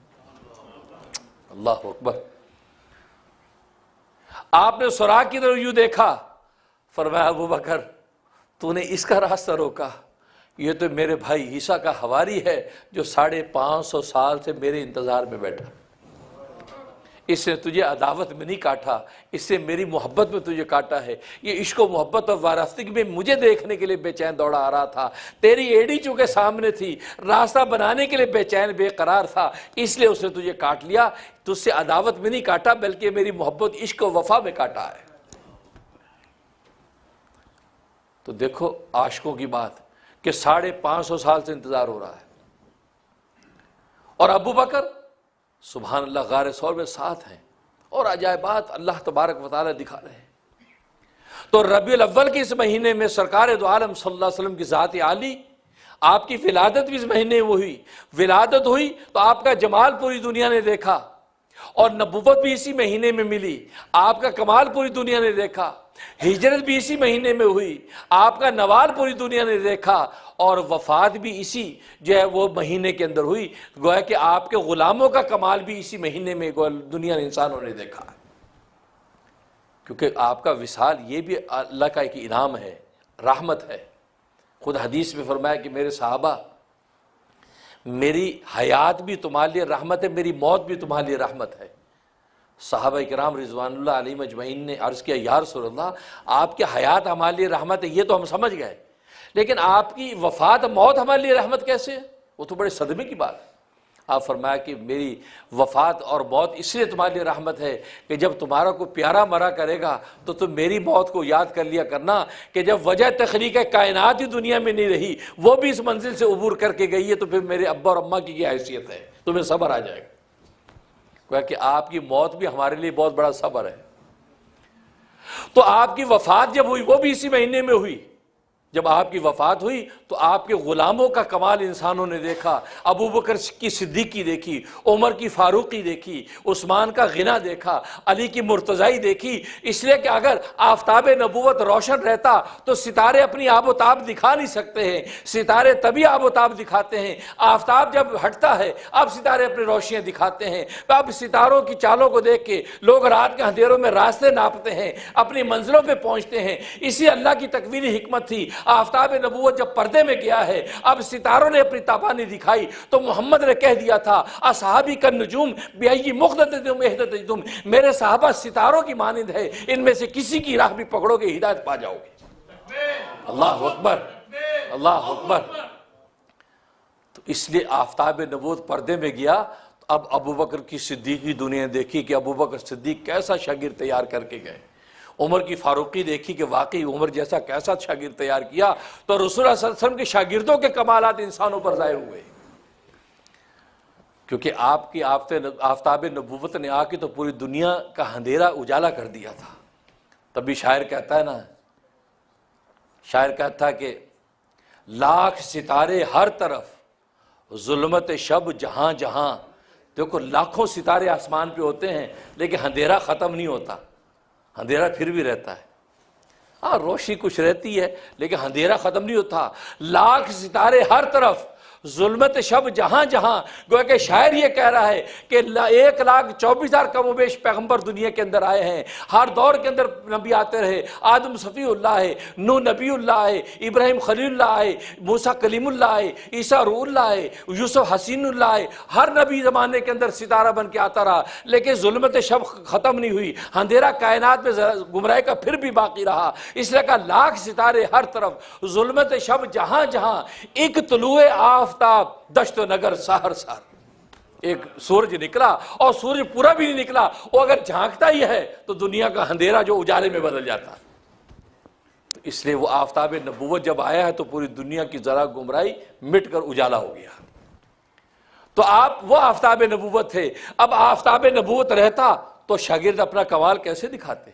اللہ اکبر۔ آپ نے سوراخ کی طرف یوں دیکھا، فرمایا ابو بکر تو نے اس کا راستہ روکا، یہ تو میرے بھائی عیسیٰ کا حواری ہے جو 550 سال سے میرے انتظار میں بیٹھا، اس نے تجھے عداوت میں نہیں کاٹا، اس سے میری محبت میں تجھے کاٹا ہے۔ یہ عشق و محبت اور وارستگی میں مجھے دیکھنے کے لیے بے چین دوڑا آ رہا تھا، تیری ایڑی چونکہ سامنے تھی، راستہ بنانے کے لیے بے چین بے قرار تھا، اس لیے اس نے تجھے کاٹ لیا۔ تجھ سے عداوت میں نہیں کاٹا بلکہ میری محبت عشق و وفا میں کاٹا ہے۔ تو دیکھو عاشقوں کی بات کہ 550 سال سے انتظار ہو رہا ہے، اور ابو بکر سبحان اللہ غار ثور میں ساتھ ہیں، اور عجائبات اللہ تبارک و تعالی دکھا رہے ہیں۔ تو ربیع الاول کے اس مہینے میں سرکار دو عالم صلی اللہ علیہ وسلم کی ذات عالی، آپ کی ولادت بھی اس مہینے میں ہوئی، ولادت ہوئی تو آپ کا جمال پوری دنیا نے دیکھا، اور نبوت بھی اسی مہینے میں ملی، آپ کا کمال پوری دنیا نے دیکھا، ہجرت بھی اسی مہینے میں ہوئی، آپ کا نوال پوری دنیا نے دیکھا، اور وفات بھی اسی جو ہے وہ مہینے کے اندر ہوئی۔ گویا کہ آپ کے غلاموں کا کمال بھی اسی مہینے میں دنیا نے انسانوں نے دیکھا ہے، کیونکہ آپ کا وصال یہ بھی اللہ کا ایک انعام ہے، رحمت ہے۔ خود حدیث میں فرمایا کہ میرے صحابہ، میری حیات بھی تمہارے لیے رحمت ہے، میری موت بھی تمہارے لیے رحمت ہے۔ صحابہ کرام رضوان اللہ علیہم اجمعین نے عرض کیا یا رسول اللہ، آپ کی حیات ہمارے لیے رحمت ہے یہ تو ہم سمجھ گئے، لیکن آپ کی وفات موت ہمارے لیے رحمت کیسے ہے؟ وہ تو بڑے صدمے کی بات ہے۔ آپ فرمایا کہ میری وفات اور موت اس لیے تمہارے لیے رحمت ہے کہ جب تمہارا کوئی پیارا مرا کرے گا تو تم میری موت کو یاد کر لیا کرنا کہ جب وجہ تخلیق کائنات ہی دنیا میں نہیں رہی، وہ بھی اس منزل سے عبور کر کے گئی ہے، تو پھر میرے ابا اور اماں کی کیا حیثیت ہے؟ تمہیں صبر آ جائے گا کہ آپ کی موت بھی ہمارے لیے بہت بڑا صبر ہے۔ تو آپ کی وفات جب ہوئی وہ بھی اسی مہینے میں ہوئی۔ جب آپ کی وفات ہوئی تو آپ کے غلاموں کا کمال انسانوں نے دیکھا، ابو بکر کی صدیقی دیکھی، عمر کی فاروقی دیکھی، عثمان کا غنا دیکھا، علی کی مرتضائی دیکھی، اس لیے کہ اگر آفتاب نبوت روشن رہتا تو ستارے اپنی آب و تاب دکھا نہیں سکتے ہیں، ستارے تبھی آب و تاب دکھاتے ہیں، آفتاب جب ہٹتا ہے اب ستارے اپنی روشنیاں دکھاتے ہیں۔ اب ستاروں کی چالوں کو دیکھ کے لوگ رات کے اندھیروں میں راستے ناپتے ہیں، اپنی منزلوں پہ پہنچتے ہیں۔ اسی اللہ کی تکوینی حکمت تھی، آفتاب نبوت جب پردے میں گیا ہے، اب ستاروں نے اپنی تابانی دکھائی تو محمد نے کہہ دیا تھا اصحابی کا نجوم بیائی مقتدتم اہتدیتم، میرے صحابہ ستاروں کی مانند ہے، ان میں سے کسی کی راہ بھی پکڑو گے ہدایت پا جاؤ گے۔ اللہ اکبر، اللہ اکبر۔ تو اس لیے آفتاب نبوت پردے میں گیا، اب ابو بکر کی صدیقی دنیا دیکھی کہ ابو بکر صدیق کیسا شاگرد تیار کر کے گئے، عمر کی فاروقی دیکھی کہ واقعی عمر جیسا کیسا شاگرد تیار کیا، تو رسول اللہ صلی اللہ علیہ وسلم کے شاگردوں کے کمالات انسانوں پر ظاہر ہوئے، کیونکہ آپ کی آفتاب نبوت نے آ کے تو پوری دنیا کا اندھیرا اجالا کر دیا تھا۔ تبھی شاعر کہتا ہے نا، شاعر کہتا ہے کہ لاکھ ستارے ہر طرف ظلمت شب جہاں جہاں۔ دیکھو لاکھوں ستارے آسمان پہ ہوتے ہیں لیکن اندھیرا ختم نہیں ہوتا، اندھیرا پھر بھی رہتا ہے۔ ہاں روشنی کچھ رہتی ہے لیکن اندھیرا ختم نہیں ہوتا۔ لاکھ ستارے ہر طرف ظلمت شب جہاں جہاں۔ گویا کہ شاعر یہ کہہ رہا ہے کہ 1,24,000 کم و بیش پیغمبر دنیا کے اندر آئے ہیں، ہر دور کے اندر نبی آتے رہے۔ آدم صفی اللہ ہے، نوح نبی اللہ ہے، ابراہیم خلیل اللہ ہے، موسیٰ کلیم اللہ ہے، عیسیٰ روح اللہ ہے، یوسف حسین اللہ ہے۔ ہر نبی زمانے کے اندر ستارہ بن کے آتا رہا لیکن ظلمت شب ختم نہیں ہوئی، اندھیرا کائنات میں گمراہی کا پھر بھی باقی رہا۔ اس لیے کہ لاکھ ستارے ہر طرف ظلمت شب جہاں جہاں، ایک طلوع آفتاب دشت و نگر سحر سحر۔ ایک سورج نکلا اور سورج پورا بھی نہیں نکلا، وہ اگر جھانکتا ہی ہے تو دنیا کا اندھیرا جو اجالے میں بدل جاتا ہے۔ تو اس لیے وہ آفتاب نبوت جب آیا ہے تو پوری دنیا کی ذرا گمراہی مٹ کر اجالا ہو گیا۔ تو آپ وہ آفتاب نبوت تھے۔ اب آفتاب نبوت رہتا تو شاگرد اپنا کمال کیسے دکھاتے،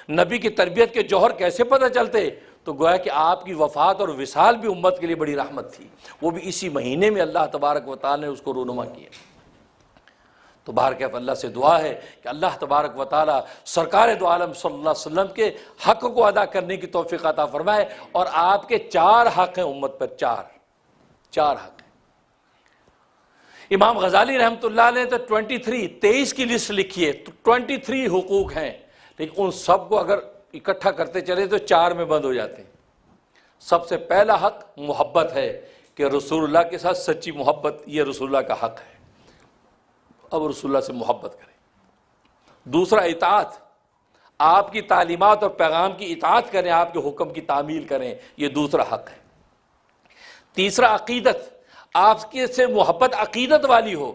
نبی کی تربیت کے جوہر کیسے پتہ چلتے؟ تو گویا کہ آپ کی وفات اور وصال بھی امت کے لیے بڑی رحمت تھی، وہ بھی اسی مہینے میں اللہ تبارک و تعالی نے اس کو رونما کیا۔ تو بہرکیف اللہ سے دعا ہے کہ اللہ تبارک و تعالی سرکار دو عالم صلی اللہ علیہ وسلم کے حق کو ادا کرنے کی توفیق عطا فرمائے، اور آپ کے 4 حق ہیں امت پر، 4 حق ہیں۔ امام غزالی رحمۃ اللہ نے تو 23 کی لسٹ لکھی ہے، تو 23 حقوق ہیں، لیکن ان سب کو اگر اکٹھا کرتے چلے تو 4 میں بند ہو جاتے ہیں۔ سب سے پہلا حق محبت ہے کہ رسول اللہ کے ساتھ سچی محبت، یہ رسول اللہ کا حق ہے، اب رسول اللہ سے محبت کریں۔ دوسرا اطاعت، آپ کی تعلیمات اور پیغام کی اطاعت کریں، آپ کے حکم کی تعمیل کریں، یہ دوسرا حق ہے۔ تیسرا عقیدت، آپ کے سے محبت عقیدت والی ہو،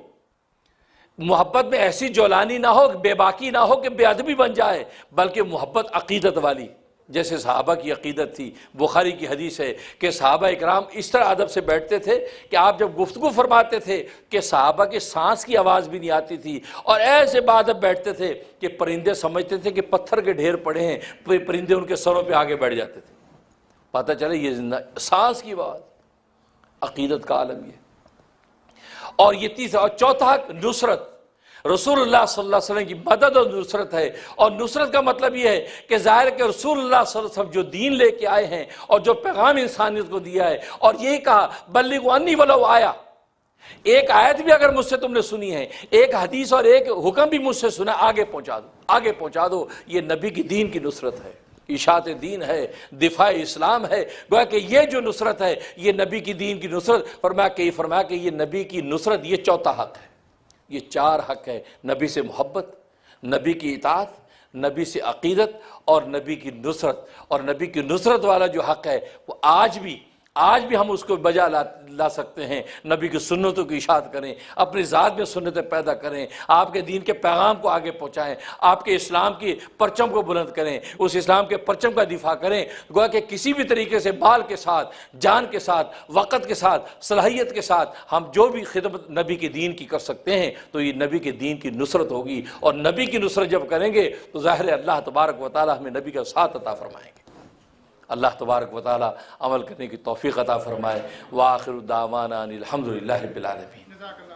محبت میں ایسی جولانی نہ ہو، بے باکی نہ ہو کہ بے ادبی بن جائے، بلکہ محبت عقیدت والی، جیسے صحابہ کی عقیدت تھی۔ بخاری کی حدیث ہے کہ صحابہ اکرام اس طرح ادب سے بیٹھتے تھے کہ آپ جب گفتگو فرماتے تھے کہ صحابہ کے سانس کی آواز بھی نہیں آتی تھی، اور ایسے بادب بیٹھتے تھے کہ پرندے سمجھتے تھے کہ پتھر کے ڈھیر پڑے ہیں، پرندے ان کے سروں پہ آگے بیٹھ جاتے تھے، پتہ چلے یہ زندہ سانس کی آواز، عقیدت کا عالم یہ۔ اور یہ تیسرا اور چوتھا نصرت، رسول اللہ صلی اللہ علیہ وسلم کی مدد اور نصرت ہے۔ اور نصرت کا مطلب یہ ہے کہ ظاہر ہے کہ رسول اللہ صلی اللہ علیہ وسلم جو دین لے کے آئے ہیں اور جو پیغام انسانیت کو دیا ہے، اور یہی کہا بلغوا انی ولو آیا، ایک آیت بھی اگر مجھ سے تم نے سنی ہے، ایک حدیث اور ایک حکم بھی مجھ سے سنا، آگے پہنچا دو، آگے پہنچا دو۔ یہ نبی کی دین کی نصرت ہے، اشاعت دین ہے، دفاع اسلام ہے۔ گویا کہ یہ جو نصرت ہے یہ نبی کی دین کی نصرت، فرمایا کہ یہ نبی کی نصرت، یہ چوتھا حق ہے۔ یہ چار حق ہے، نبی سے محبت، نبی کی اطاعت، نبی سے عقیدت، اور نبی کی نصرت۔ اور نبی کی نصرت والا جو حق ہے وہ آج بھی ہم اس کو بجا لا سکتے ہیں۔ نبی کی سنتوں کی اشاعت کریں، اپنی ذات میں سنتیں پیدا کریں، آپ کے دین کے پیغام کو آگے پہنچائیں، آپ کے اسلام کی پرچم کو بلند کریں، اس اسلام کے پرچم کا دفاع کریں۔ گویا کہ کسی بھی طریقے سے مال کے ساتھ، جان کے ساتھ، وقت کے ساتھ، صلاحیت کے ساتھ ہم جو بھی خدمت نبی کے دین کی کر سکتے ہیں تو یہ نبی کے دین کی نصرت ہوگی۔ اور نبی کی نصرت جب کریں گے تو ظاہر ہے اللہ تبارک و تعالی ہمیں نبی کا ساتھ عطا فرمائیں گے۔ اللہ تبارک و تعالی عمل کرنے کی توفیق عطا فرمائے۔ وآخر دعوانا ان الحمد للہ رب العالمین۔